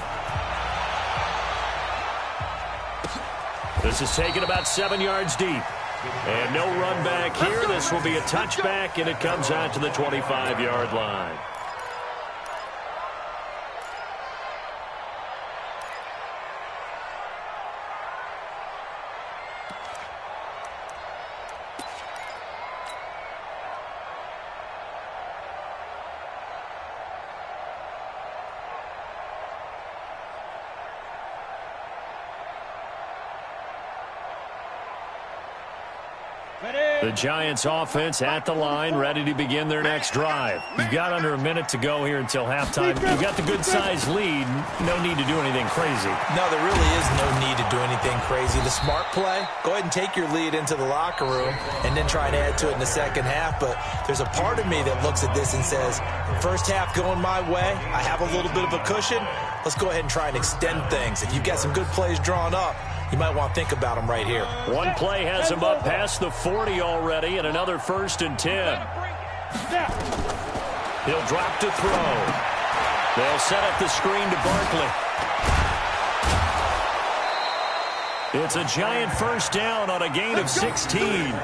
[SPEAKER 9] This is taken about 7 yards deep. And no run back here. This will be a touchback, and it comes out to the 25-yard line. The Giants offense at the line, ready to begin their next drive. You've got under a minute to go here until halftime. You've got the good-sized lead. No need to do anything crazy.
[SPEAKER 10] No, there really is no need to do anything crazy. The smart play, go ahead and take your lead into the locker room and then try and add to it in the second half. But there's a part of me that looks at this and says, first half going my way, I have a little bit of a cushion. Let's go ahead and try and extend things. If you've got some good plays drawn up, you might want to think about them right here.
[SPEAKER 9] One play has him up past the 40 already, and another 1st and 10. He'll drop to throw. They'll set up the screen to Barkley. It's a giant first down on a gain of 16.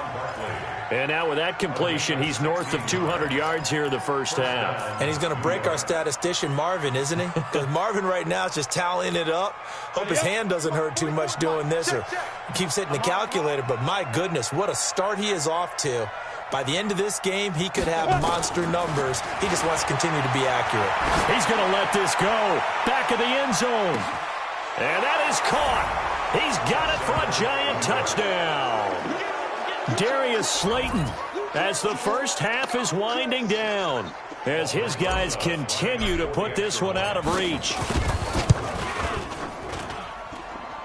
[SPEAKER 9] And now with that completion, he's north of 200 yards here in the first half.
[SPEAKER 10] And he's going to break our statistician, Marvin, isn't he? Because Marvin right now is just tallying it up. Hope his hand doesn't hurt too much doing this or keeps hitting the calculator. But my goodness, what a start he is off to. By the end of this game, he could have monster numbers. He just wants to continue to be accurate.
[SPEAKER 9] He's going to let this go. Back of the end zone. And that is caught. He's got it for a giant touchdown. Darius Slayton, as the first half is winding down, as his guys continue to put this one out of reach.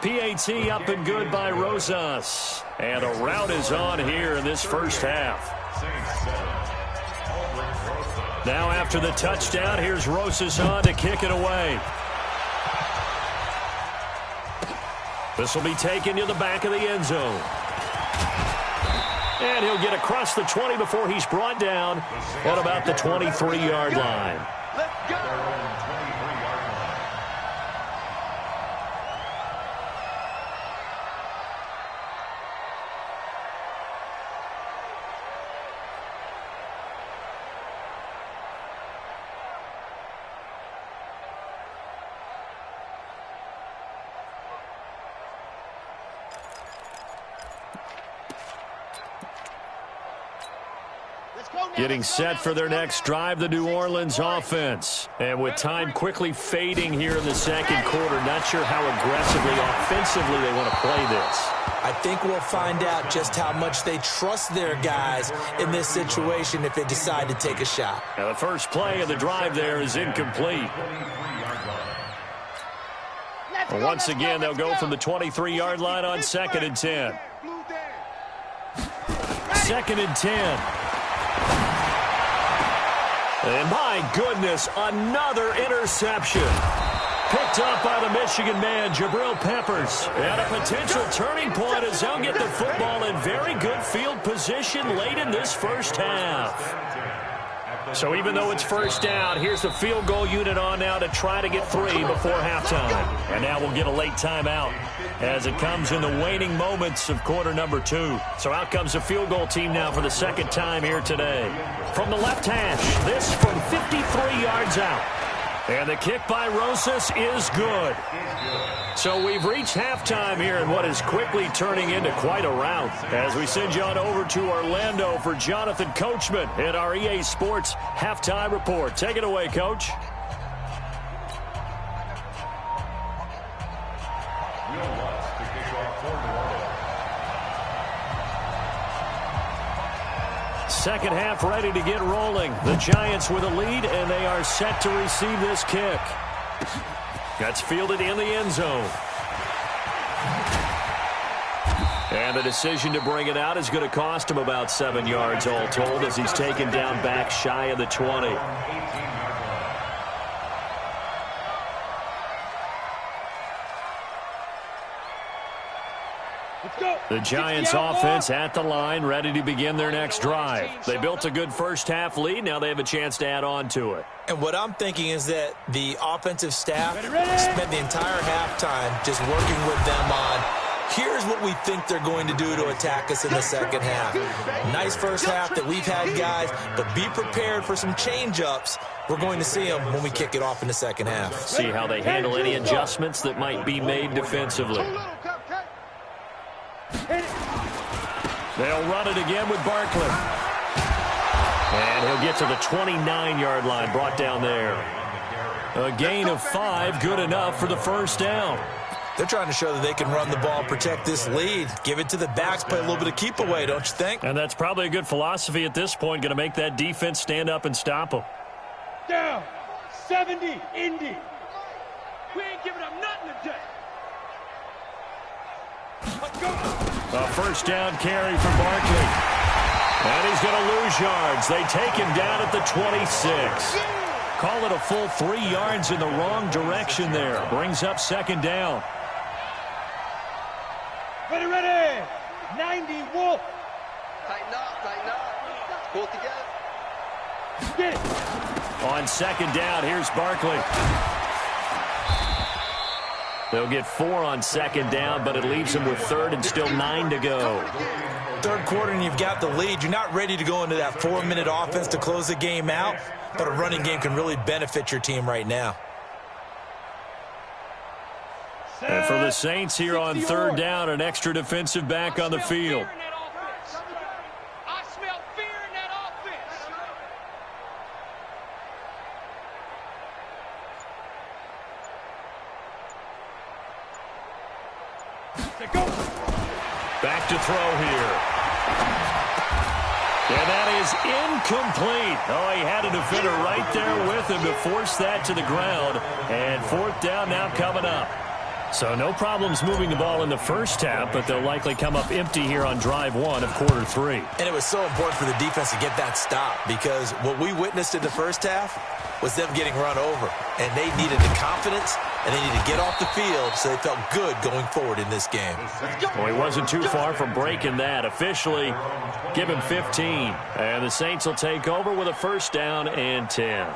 [SPEAKER 9] PAT up and good by Rosas. And a rout is on here in this first half. Now after the touchdown, here's Rosas on to kick it away. This will be taken to the back of the end zone. And he'll get across the 20 before he's brought down at about the 23-yard line.
[SPEAKER 12] Let's go!
[SPEAKER 9] Getting set for their next drive, the New Orleans offense. And with time quickly fading here in the second quarter, not sure how aggressively, offensively they want to play this.
[SPEAKER 10] I think we'll find out just how much they trust their guys in this situation if they decide to take a shot.
[SPEAKER 9] Now the first play of the drive there is incomplete. Well, once again, they'll go from the 23-yard line on 2nd and 10. 2nd and 10. And my goodness, another interception. Picked up by the Michigan man, Jabril Peppers. And a potential turning point as they'll get the football in very good field position late in this first half. So even though it's first down, here's the field goal unit on now to try to get 3 before halftime. And now we'll get a late timeout as it comes in the waning moments of quarter number 2. So out comes the field goal team now for the second time here today. From the left hash, this from 53 yards out. And the kick by Rosas is good. So we've reached halftime here in what is quickly turning into quite a rout. As we send you on over to Orlando for Jonathan Coachman in our EA Sports Halftime Report. Take it away, Coach. Second half ready to get rolling. The Giants with a lead, and they are set to receive this kick. That's fielded in the end zone. And the decision to bring it out is going to cost him about 7 yards all told as he's taken down back shy of the 20. The Giants offense at the line, ready to begin their next drive. They built a good first-half lead. Now they have a chance to add on to it.
[SPEAKER 10] And what I'm thinking is that the offensive staff spent the entire halftime just working with them on, here's what we think they're going to do to attack us in the second half. Nice first half that we've had, guys, but be prepared for some change-ups. We're going to see them when we kick it off in the second half.
[SPEAKER 9] See how they handle any adjustments that might be made defensively. They'll run it again with Barkley. And he'll get to the 29-yard line, brought down there. A gain of 5, good enough for the first down.
[SPEAKER 10] They're trying to show that they can run the ball, protect this lead, give it to the backs, play a little bit of keep away, don't you think?
[SPEAKER 9] And that's probably a good philosophy at this point, going to make that defense stand up and stop them.
[SPEAKER 12] Down, 70, Indy. We ain't giving up nothing today. Let's go.
[SPEAKER 9] A first down carry for Barkley. And he's going to lose yards. They take him down at the 26. Call it a full 3 yards in the wrong direction there. Brings up second down.
[SPEAKER 12] Ready, ready. 90, Wolf.
[SPEAKER 13] Tighten up. Pull together.
[SPEAKER 12] Get it.
[SPEAKER 9] On second down, here's Barkley. They'll get 4 on second down, but it leaves them with third and still 9 to go.
[SPEAKER 10] Third quarter and you've got the lead. You're not ready to go into that 4-minute offense to close the game out, but a running game can really benefit your team right now.
[SPEAKER 9] And for the Saints here on third down, an extra defensive back on the field.
[SPEAKER 12] I smell fear in that offense. Go.
[SPEAKER 9] Back to throw here. And that is incomplete. Oh, he had a defender right there with him to force that to the ground. And fourth down now coming up. So no problems moving the ball in the first half, but they'll likely come up empty here on drive 1 of quarter 3.
[SPEAKER 10] And it was so important for the defense to get that stop because what we witnessed in the first half was them getting run over. And they needed the confidence, and they needed to get off the field so they felt good going forward in this game.
[SPEAKER 9] Well, he wasn't too far from breaking that. Officially, give him 15. And the Saints will take over with a first down and 10.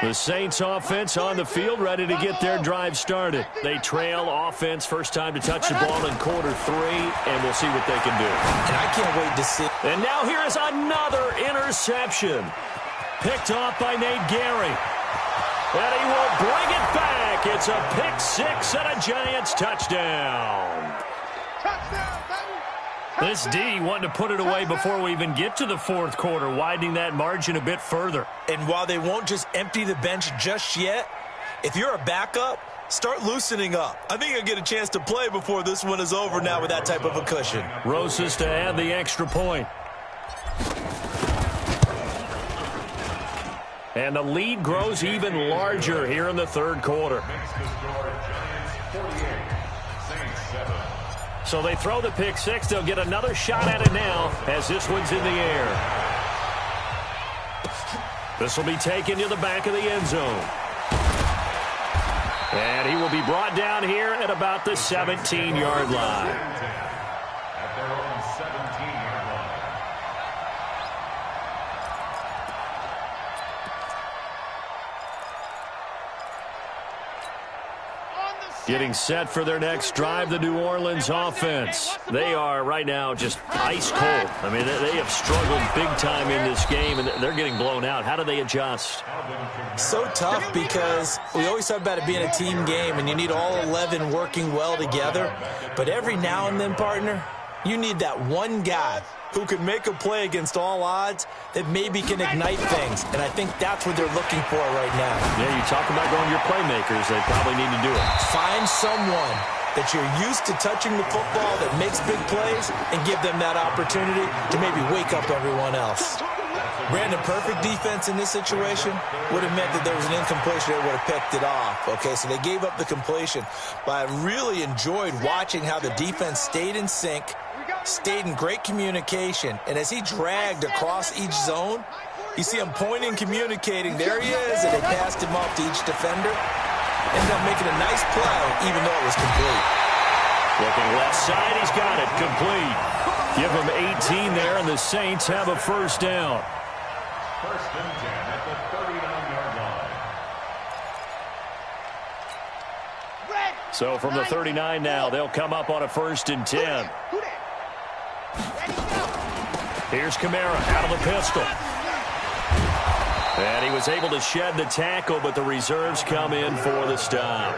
[SPEAKER 9] The Saints offense on the field, ready to get their drive started. They trail offense, first time to touch the ball in quarter 3, and we'll see what they can do.
[SPEAKER 10] And I can't wait to see.
[SPEAKER 9] And now here is another interception. Picked off by Nate Gary. And he will bring it back. It's a pick 6 and a Giants touchdown.
[SPEAKER 12] Touchdown, baby.
[SPEAKER 9] This D wanted to put it away before we even get to the fourth quarter, widening that margin a bit further.
[SPEAKER 10] And while they won't just empty the bench just yet, if you're a backup, start loosening up. I think you'll get a chance to play before this one is over now with that type of a cushion.
[SPEAKER 9] Rosas to add the extra point. And the lead grows even larger here in the third quarter. So they throw the pick 6. They'll get another shot at it now as this one's in the air. This will be taken to the back of the end zone. And he will be brought down here at about the 17-yard line.
[SPEAKER 11] At their own 17-yard line.
[SPEAKER 9] Getting set for their next drive, the New Orleans offense. They are right now just ice cold. I mean, they have struggled big time in this game, and they're getting blown out. How do they adjust?
[SPEAKER 10] So tough because we always talk about it being a team game, and you need all 11 working well together. But every now and then, partner, you need that one guy who can make a play against all odds that maybe can ignite things. And I think that's what they're looking for right now.
[SPEAKER 9] Yeah, you talk about going your playmakers. They probably need to do it.
[SPEAKER 10] Find someone that you're used to touching the football that makes big plays and give them that opportunity to maybe wake up everyone else. Brandon, perfect defense in this situation would have meant that there was an incompletion that would have picked it off. Okay, so they gave up the completion. But I really enjoyed watching how the defense stayed in sync, stayed in great communication, and as he dragged across each zone, you see him pointing, communicating. There he is, and they passed him off to each defender. Ended up making a nice play, even though it was complete.
[SPEAKER 9] Looking left side, he's got it, complete. Give him 18 there, and the Saints have a first down.
[SPEAKER 11] First and 10 at the 39-yard line.
[SPEAKER 9] So from the 39 now, they'll come up on a first and 10. Here's Kamara out of the pistol. And he was able to shed the tackle, but the reserves come in for the stop.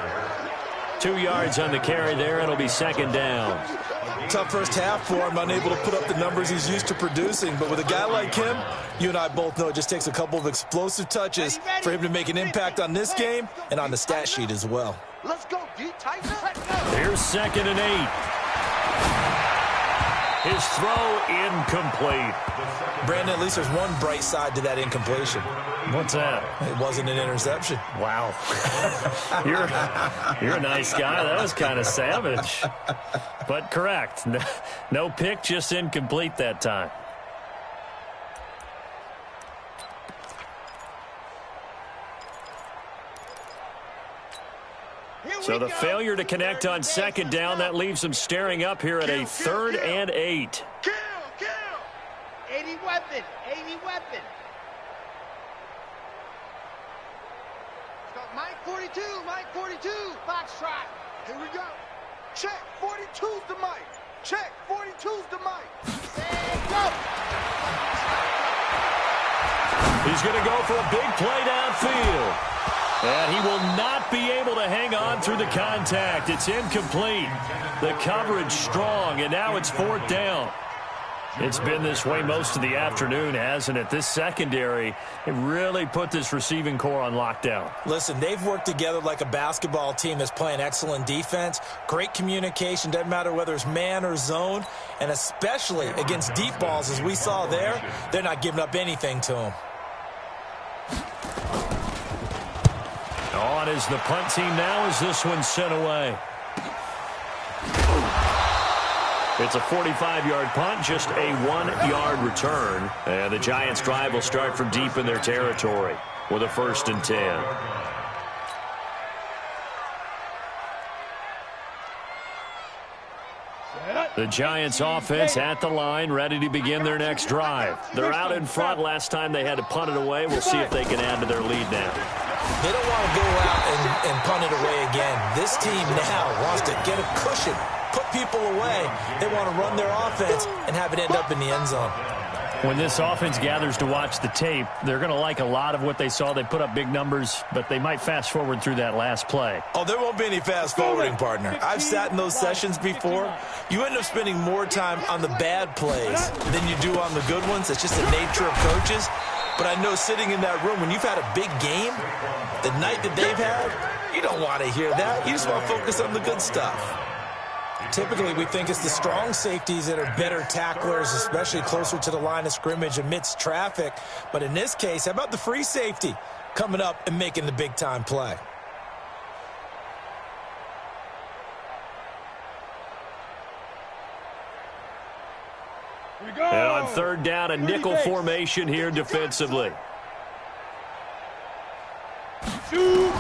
[SPEAKER 9] 2 yards on the carry there. It'll be second down.
[SPEAKER 10] Tough first half for him, unable to put up the numbers he's used to producing. But with a guy like him, you and I both know it just takes a couple of explosive touches for him to make an impact on this game and on the stat sheet as well.
[SPEAKER 13] Let's go, D. Tighten up.
[SPEAKER 9] Here's second and 8. His throw incomplete.
[SPEAKER 10] Brandon, at least there's one bright side to that incompletion.
[SPEAKER 9] What's that?
[SPEAKER 10] It wasn't an interception.
[SPEAKER 9] Wow. You're a nice guy. That was kind of savage. But correct. No pick, just incomplete that time. So the failure to connect on second down, that leaves them staring up here at a 3rd and 8.
[SPEAKER 3] Kill! 80 weapon! 80 weapon! Let's go. Mike 42! Mike 42! Foxtrot! Here we go! Check! 42's the mic! Check! 42's the mic! Say go!
[SPEAKER 9] He's going to go for a big play downfield. And he will not be able to hang on through the contact. It's incomplete. The coverage strong, and now it's 4th down. It's been this way most of the afternoon, hasn't it? This secondary, it really put this receiving core on lockdown.
[SPEAKER 10] Listen, they've worked together like a basketball team that's playing excellent defense. Great communication, doesn't matter whether it's man or zone. And especially against deep balls, as we saw there, they're not giving up anything to them.
[SPEAKER 9] On is the punt team now as this one's sent away. It's a 45-yard punt, just a 1-yard return. And the Giants' drive will start from deep in their territory with a 1st and 10. The Giants offense at the line, ready to begin their next drive. They're out in front. Last time they had to punt it away. We'll see if they can add to their lead now.
[SPEAKER 10] They don't want to go out and punt it away again. This team now wants to get a cushion, put people away. They want to run their offense and have it end up in the end zone.
[SPEAKER 9] When this offense gathers to watch the tape, they're going to like a lot of what they saw. They put up big numbers, but they might fast forward through that last play.
[SPEAKER 10] Oh, there won't be any fast forwarding, partner. I've sat in those sessions before. You end up spending more time on the bad plays than you do on the good ones. It's just the nature of coaches. But I know sitting in that room, when you've had a big game, the night that they've had, you don't want to hear that. You just want to focus on the good stuff. Typically, we think it's the strong safeties that are better tacklers, especially closer to the line of scrimmage amidst traffic. But in this case, how about the free safety coming up and making the big-time play?
[SPEAKER 9] And on 3rd down, a nickel formation here defensively.
[SPEAKER 3] Shoot!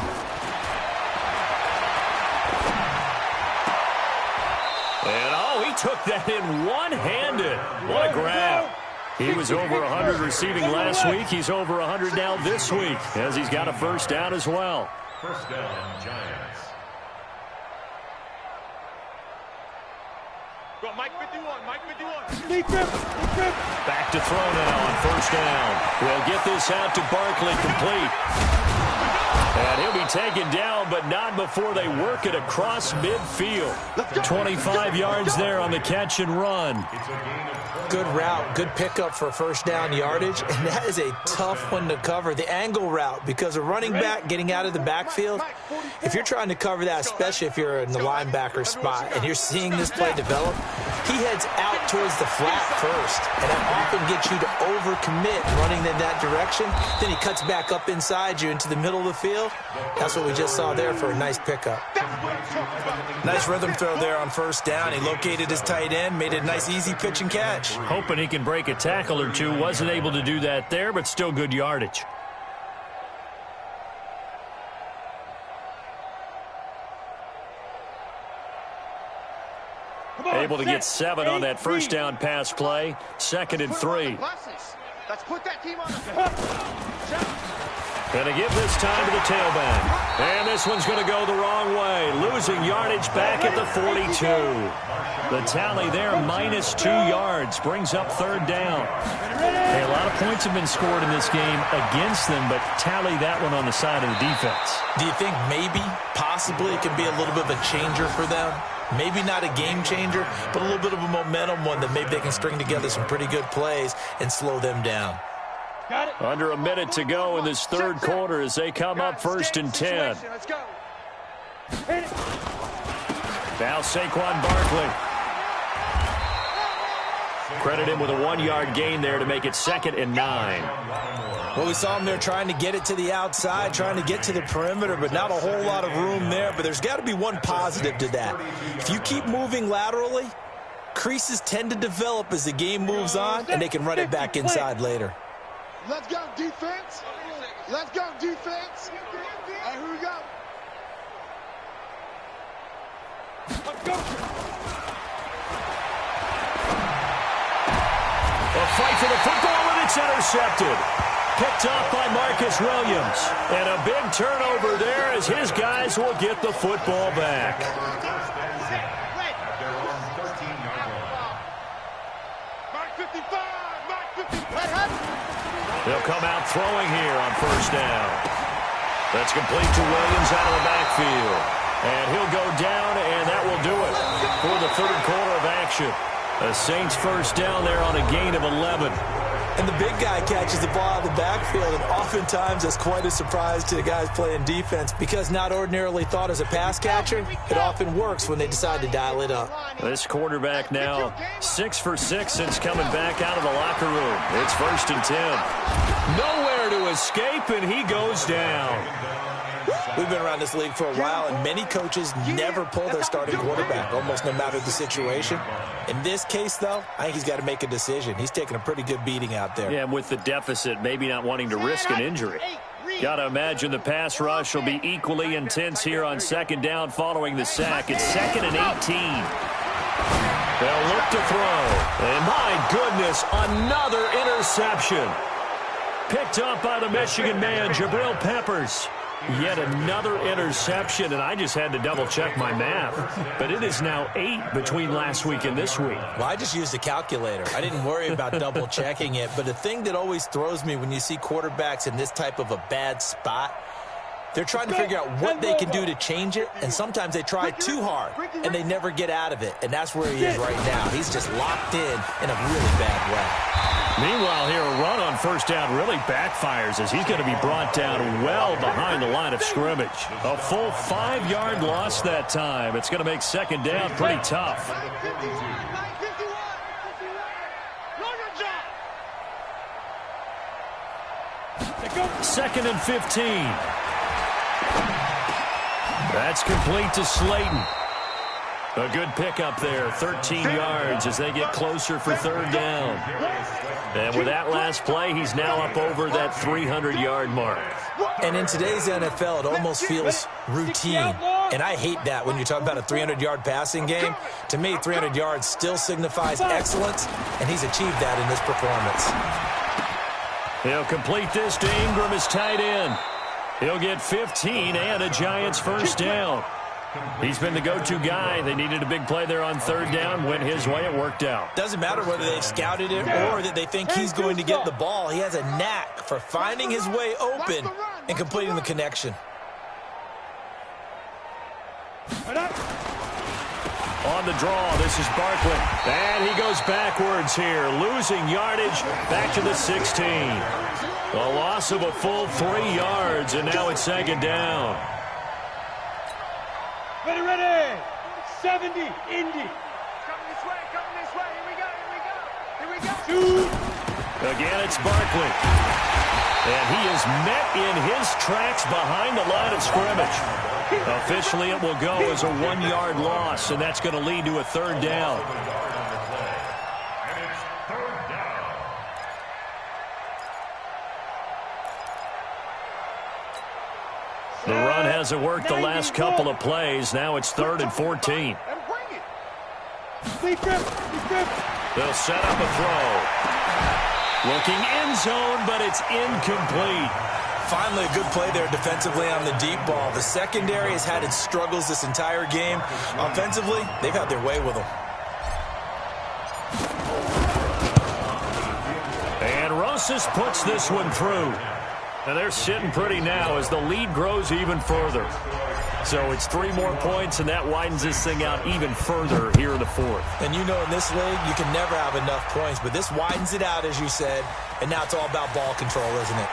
[SPEAKER 9] And, he took that in one-handed. What a grab. He was over 100 receiving last week. He's over 100 now this week, as he's got a first down as well.
[SPEAKER 11] First down, Giants.
[SPEAKER 12] Go, Mike 51, Mike 51.
[SPEAKER 9] Back to throw now on 1st down. We'll get this out to Barkley, complete. And he'll be taken down, but not before they work it across midfield. 25 yards there on the catch and run.
[SPEAKER 10] Good route, good pickup for first down yardage, and that is a tough one to cover. The angle route, because a running back getting out of the backfield, if you're trying to cover that, especially if you're in the linebacker spot and you're seeing this play develop, he heads out towards the flat first, and that often gets you to overcommit running in that direction. Then he cuts back up inside you into the middle of the field. That's what we just saw there for a nice pickup. Nice rhythm throw there on first down. He located his tight end, made it a nice easy pitch and catch.
[SPEAKER 9] Hoping he can break a tackle or two. Wasn't able to do that there, but still good yardage. Able to get 7 on that first down pass play. 2nd and 3.
[SPEAKER 13] Let's put that team on the
[SPEAKER 9] Going to give this time to the tailback. And this one's going to go the wrong way. Losing yardage back at the 42. The tally there, -2 yards. Brings up 3rd down. Hey, a lot of points have been scored in this game against them, but tally that one on the side of the defense.
[SPEAKER 10] Do you think maybe, possibly, it can be a little bit of a changer for them? Maybe not a game changer, but a little bit of a momentum one that maybe they can string together some pretty good plays and slow them down.
[SPEAKER 9] Under a minute to go in this 3rd quarter as they come up 1st and 10.
[SPEAKER 13] Let's go.
[SPEAKER 9] Now Saquon Barkley. Credit him with a 1-yard gain there to make it 2nd and 9.
[SPEAKER 10] Well, we saw him there trying to get it to the outside, trying to get to the perimeter, but not a whole lot of room there. But there's got to be one positive to that. If you keep moving laterally, creases tend to develop as the game moves on, and they can run it back inside later.
[SPEAKER 3] Let's go, defense. Let's go, defense. Hey, here we go.
[SPEAKER 13] Let's go.
[SPEAKER 9] A fight for the football, and it's intercepted. Picked off by Marcus Williams. And a big turnover there as his guys will get the football back.
[SPEAKER 3] Mark 55, Mark 55.
[SPEAKER 9] They'll come out throwing here on first down. That's complete to Williams out of the backfield. And he'll go down, and that will do it for the 3rd quarter of action. The Saints first down there on a gain of 11.
[SPEAKER 10] And the big guy catches the ball out of the backfield, and oftentimes that's quite a surprise to the guys playing defense because not ordinarily thought as a pass catcher, it often works when they decide to dial it up.
[SPEAKER 9] This quarterback now 6 for 6 since coming back out of the locker room. It's 1st and 10. Nowhere to escape, and he goes down.
[SPEAKER 10] We've been around this league for a while, and many coaches never pull their starting quarterback, almost no matter the situation. In this case, though, I think he's got to make a decision. He's taking a pretty good beating out there.
[SPEAKER 9] Yeah, and with the deficit, maybe not wanting to risk an injury. Got to imagine the pass rush will be equally intense here on 2nd down following the sack. It's 2nd and 18. They'll look to throw. And my goodness, another interception. Picked up by the Michigan man, Jabril Peppers. Yet another interception, and I just had to double-check my math. But it is now 8 between last week and this week.
[SPEAKER 10] Well, I just used a calculator. I didn't worry about double-checking it. But the thing that always throws me when you see quarterbacks in this type of a bad spot, they're trying to figure out what they can do to change it, and sometimes they try too hard, and they never get out of it. And that's where he is right now. He's just locked in a really bad way.
[SPEAKER 9] Meanwhile, here, a run on first down really backfires as he's going to be brought down well behind the line of scrimmage. A full 5-yard loss that time. It's going to make 2nd down pretty tough. 2nd and 15. That's complete to Slayton. A good pickup there, 13 yards as they get closer for 3rd down. And with that last play, he's now up over that 300-yard mark.
[SPEAKER 10] And in today's NFL, it almost feels routine. And I hate that when you talk about a 300-yard passing game. To me, 300 yards still signifies excellence, and he's achieved that in this performance.
[SPEAKER 9] He'll complete this to Ingram as tight end. He'll get 15 and a Giants first down. He's been the go-to guy. They needed a big play there on 3rd down. Went his way. It worked out.
[SPEAKER 10] Doesn't matter whether they've scouted it or that they think he's going to get the ball. He has a knack for finding his way open and completing the connection.
[SPEAKER 9] On the draw, this is Barkley. And he goes backwards here, losing yardage back to the 16. A loss of a full 3 yards, and now it's second down.
[SPEAKER 12] Ready. 70, Indy.
[SPEAKER 13] Coming this way, here we go.
[SPEAKER 12] Shoot.
[SPEAKER 9] Again, it's Barkley. And he is met in his tracks behind the line of scrimmage. Officially, it will go as a 1-yard loss, and that's going to lead to a third down. The run hasn't worked the last couple of plays. Now it's 3rd and 14. They'll set up a throw. Looking end zone, but it's incomplete.
[SPEAKER 10] Finally, a good play there defensively on the deep ball. The secondary has had its struggles this entire game. Offensively, they've had their way with them.
[SPEAKER 9] And Rosas puts this one through. And they're sitting pretty now as the lead grows even further. So it's 3 more points, and that widens this thing out even further here in the 4th.
[SPEAKER 10] And you know in this league, you can never have enough points, but this widens it out, as you said, and now it's all about ball control, isn't it?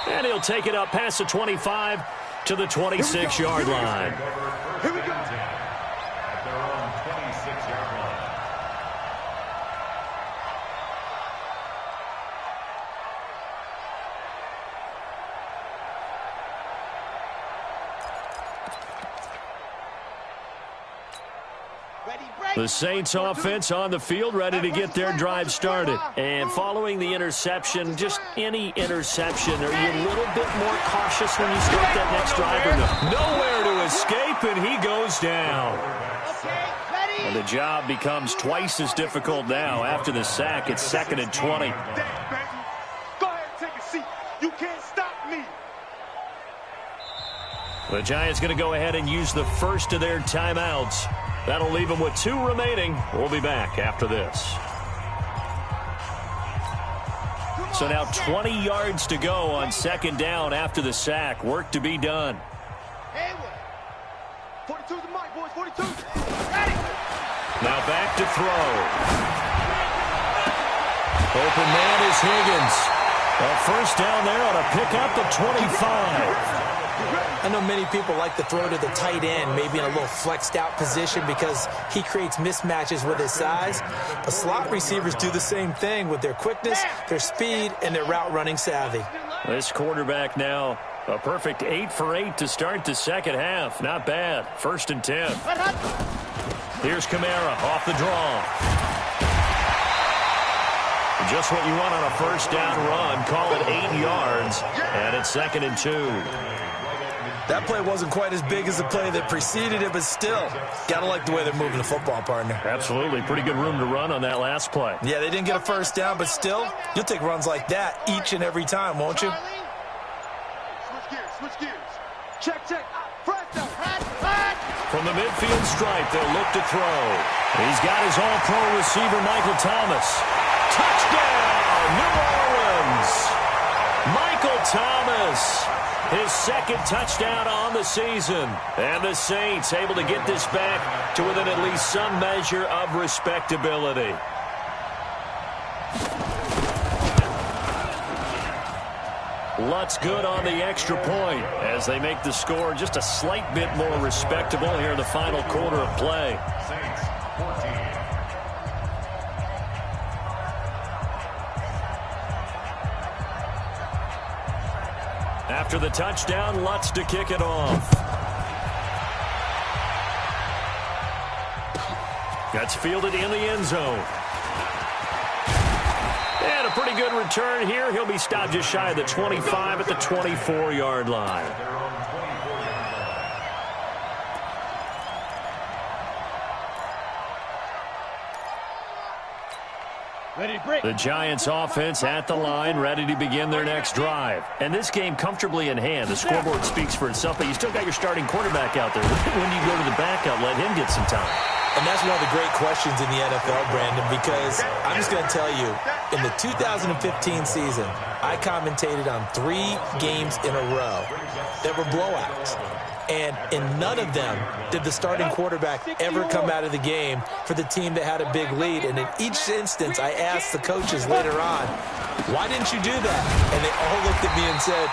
[SPEAKER 9] And he'll take it up past the 25 to the 26-yard line.
[SPEAKER 13] Here we go.
[SPEAKER 11] At their own 26-yard line.
[SPEAKER 9] The Saints offense on the field, ready to get their drive started. And following the interception, just any interception, are you a little bit more cautious when you start that next drive or no? Nowhere to escape, and he goes down. And the job becomes twice as difficult now after the sack. It's 2nd and 20.
[SPEAKER 13] Go ahead and take a seat. You can't stop me.
[SPEAKER 9] The Giants going to go ahead and use the first of their timeouts. That'll leave them with 2 remaining. We'll be back after this. So now 20 yards to go on 2nd down after the sack. Work to be done.
[SPEAKER 13] 42 the mic, boys. 42.
[SPEAKER 9] Now back to throw. Open man is Higgins. A first down there on a pickup of 25.
[SPEAKER 10] I know many people like to throw to the tight end, maybe in a little flexed out position because he creates mismatches with his size. But slot receivers do the same thing with their quickness, their speed, and their route running savvy.
[SPEAKER 9] This quarterback now, a perfect 8 for 8 to start the second half. Not bad. 1st and 10. Here's Kamara off the draw. Just what you want on a first down run. Call it 8 yards. And it's 2nd and 2.
[SPEAKER 10] That play wasn't quite as big as the play that preceded it, but still, gotta like the way they're moving the football, partner.
[SPEAKER 9] Absolutely. Pretty good room to run on that last play.
[SPEAKER 10] Yeah, they didn't get a first down, but still, you'll take runs like that each and every time, won't you?
[SPEAKER 13] Switch gears. Check.
[SPEAKER 9] From the midfield stripe, they'll look to throw. He's got his all-pro receiver, Michael Thomas. Touchdown, New Orleans! Michael Thomas, his 2nd touchdown on the season. And the Saints able to get this back to within at least some measure of respectability. Lutz good on the extra point as they make the score just a slight bit more respectable here in the final quarter of play.
[SPEAKER 11] Saints 14.
[SPEAKER 9] After the touchdown, Lutz to kick it off. That's fielded in the end zone. And a pretty good return here. He'll be stopped just shy of the 25 at the 24-yard line. The Giants offense at the line, ready to begin their next drive. And this game comfortably in hand. The scoreboard speaks for itself, but you still got your starting quarterback out there. When do you go to the backup, let him get some time?
[SPEAKER 10] And that's one of the great questions in the NFL, Brandon, because I'm just going to tell you, in the 2015 season, I commentated on 3 games in a row that were blowouts. And in none of them did the starting quarterback ever come out of the game for the team that had a big lead. And in each instance, I asked the coaches later on, why didn't you do that? And they all looked at me and said,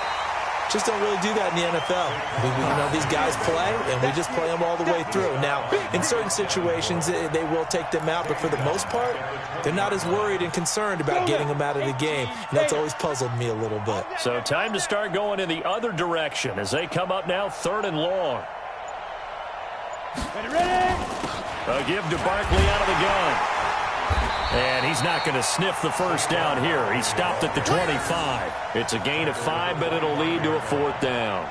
[SPEAKER 10] just don't really do that in the NFL. You know, these guys play, and we just play them all the way through. Now, in certain situations, they will take them out, but for the most part, they're not as worried and concerned about getting them out of the game. And that's always puzzled me a little bit.
[SPEAKER 9] So time to start going in the other direction as they come up now 3rd and long.
[SPEAKER 12] Ready?
[SPEAKER 9] A give to Barkley out of the gun. And he's not going to sniff the first down here. He stopped at the 25. It's a gain of 5, but it'll lead to a 4th down.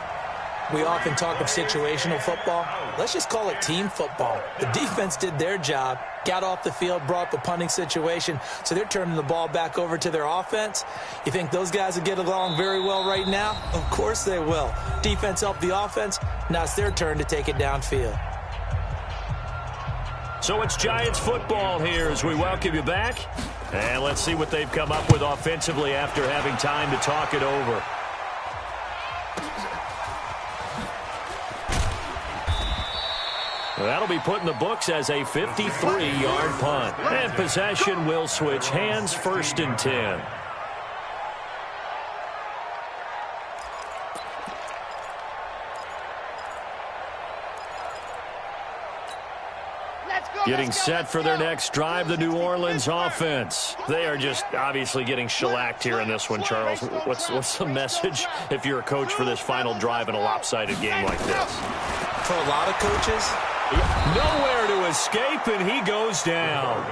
[SPEAKER 10] We often talk of situational football. Let's just call it team football. The defense did their job, got off the field, brought the punting situation, so they're turning the ball back over to their offense. You think those guys will get along very well right now? Of course they will. Defense helped the offense. Now it's their turn to take it downfield.
[SPEAKER 9] So it's Giants football here as we welcome you back. And let's see what they've come up with offensively after having time to talk it over. That'll be put in the books as a 53-yard punt. And possession will switch hands, 1st and 10. Getting set for their next drive, the New Orleans offense. They are just obviously getting shellacked here in this one, Charles. What's the message if you're a coach for this final drive in a lopsided game like this?
[SPEAKER 10] For a lot of coaches,
[SPEAKER 9] nowhere to escape, and he goes down.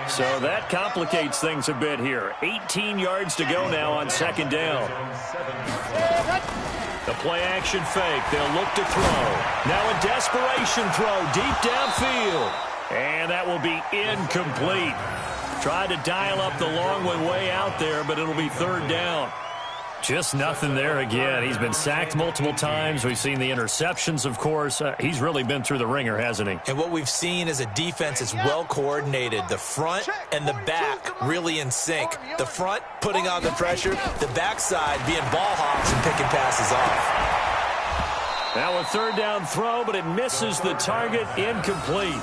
[SPEAKER 9] So that complicates things a bit here. 18 yards to go now on 2nd down. The play-action fake. They'll look to throw. Now a desperation throw deep downfield. And that will be incomplete. Tried to dial up the long one way out there, but it'll be 3rd down. Just nothing there again. He's been sacked multiple times. We've seen the interceptions, of course. He's really been through the ringer, hasn't he?
[SPEAKER 10] And what we've seen is a defense that's well coordinated. The front and the back really in sync. The front putting on the pressure, the backside being ball hawks and picking passes off.
[SPEAKER 9] Now a 3rd down throw, but it misses the target, incomplete.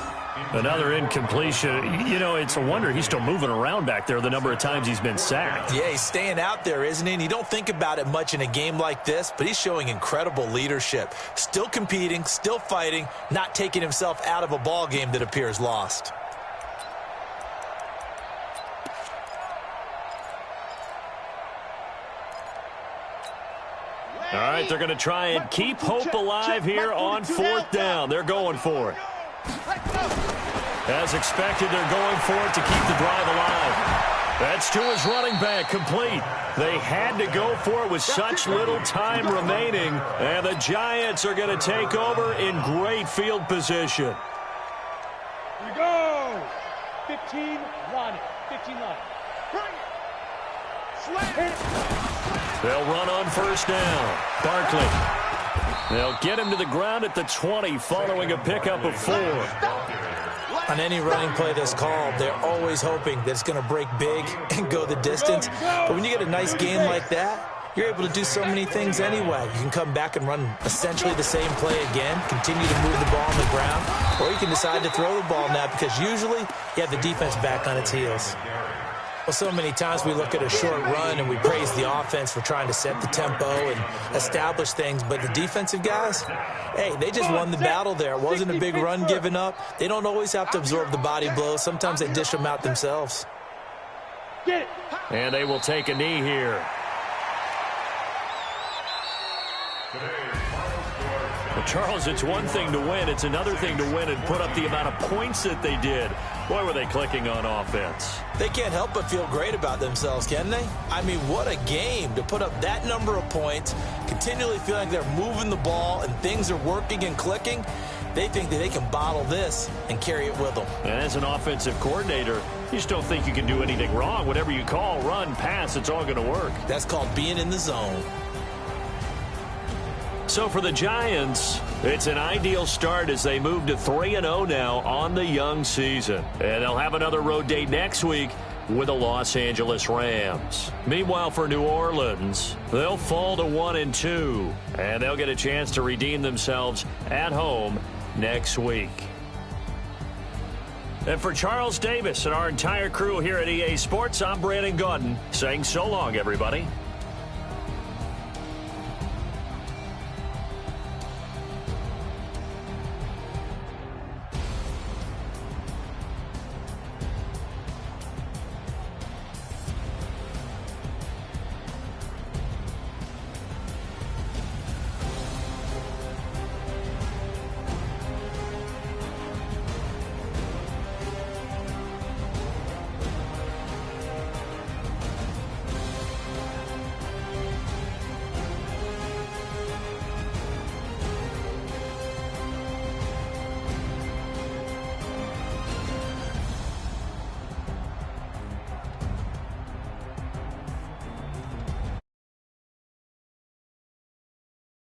[SPEAKER 9] Another incompletion. You know, it's a wonder he's still moving around back there the number of times he's been sacked.
[SPEAKER 10] Yeah, he's staying out there, isn't he? And you don't think about it much in a game like this, but he's showing incredible leadership. Still competing, still fighting, not taking himself out of a ball game that appears lost.
[SPEAKER 9] All right, they're going to try and keep hope alive here on 4th down. They're going for it. As expected, they're going for it to keep the drive alive. That's to his running back, complete. They had to go for it with such little time remaining, and the Giants are going to take over in great field position.
[SPEAKER 12] Here we go. 15 line. 15 line.
[SPEAKER 9] They'll run on 1st down. Barkley. They'll get him to the ground at the 20 following a pickup of 4.
[SPEAKER 10] On any running play that's called, they're always hoping that it's going to break big and go the distance. But when you get a nice gain like that, you're able to do so many things anyway. You can come back and run essentially the same play again, continue to move the ball on the ground, or you can decide to throw the ball now because usually you have the defense back on its heels. Well, so many times we look at a short run and we praise the offense for trying to set the tempo and establish things, but the defensive guys, hey, they just won the battle there. It wasn't a big run given up. They don't always have to absorb the body blows. Sometimes they dish them out themselves.
[SPEAKER 9] And they will take a knee here. Well, Charles, it's one thing to win. It's another thing to win and put up the amount of points that they did. Boy, were they clicking on offense.
[SPEAKER 10] They can't help but feel great about themselves, can they? I mean, what a game to put up that number of points, continually feeling like they're moving the ball and things are working and clicking. They think that they can bottle this and carry it with them.
[SPEAKER 9] And as an offensive coordinator, you just don't think you can do anything wrong. Whatever you call, run, pass, it's all going to work.
[SPEAKER 10] That's called being in the zone.
[SPEAKER 9] So for the Giants, it's an ideal start as they move to 3-0 now on the young season. And they'll have another road date next week with the Los Angeles Rams. Meanwhile, for New Orleans, they'll fall to 1-2, and they'll get a chance to redeem themselves at home next week. And for Charles Davis and our entire crew here at EA Sports, I'm Brandon Gaudin saying so long, everybody.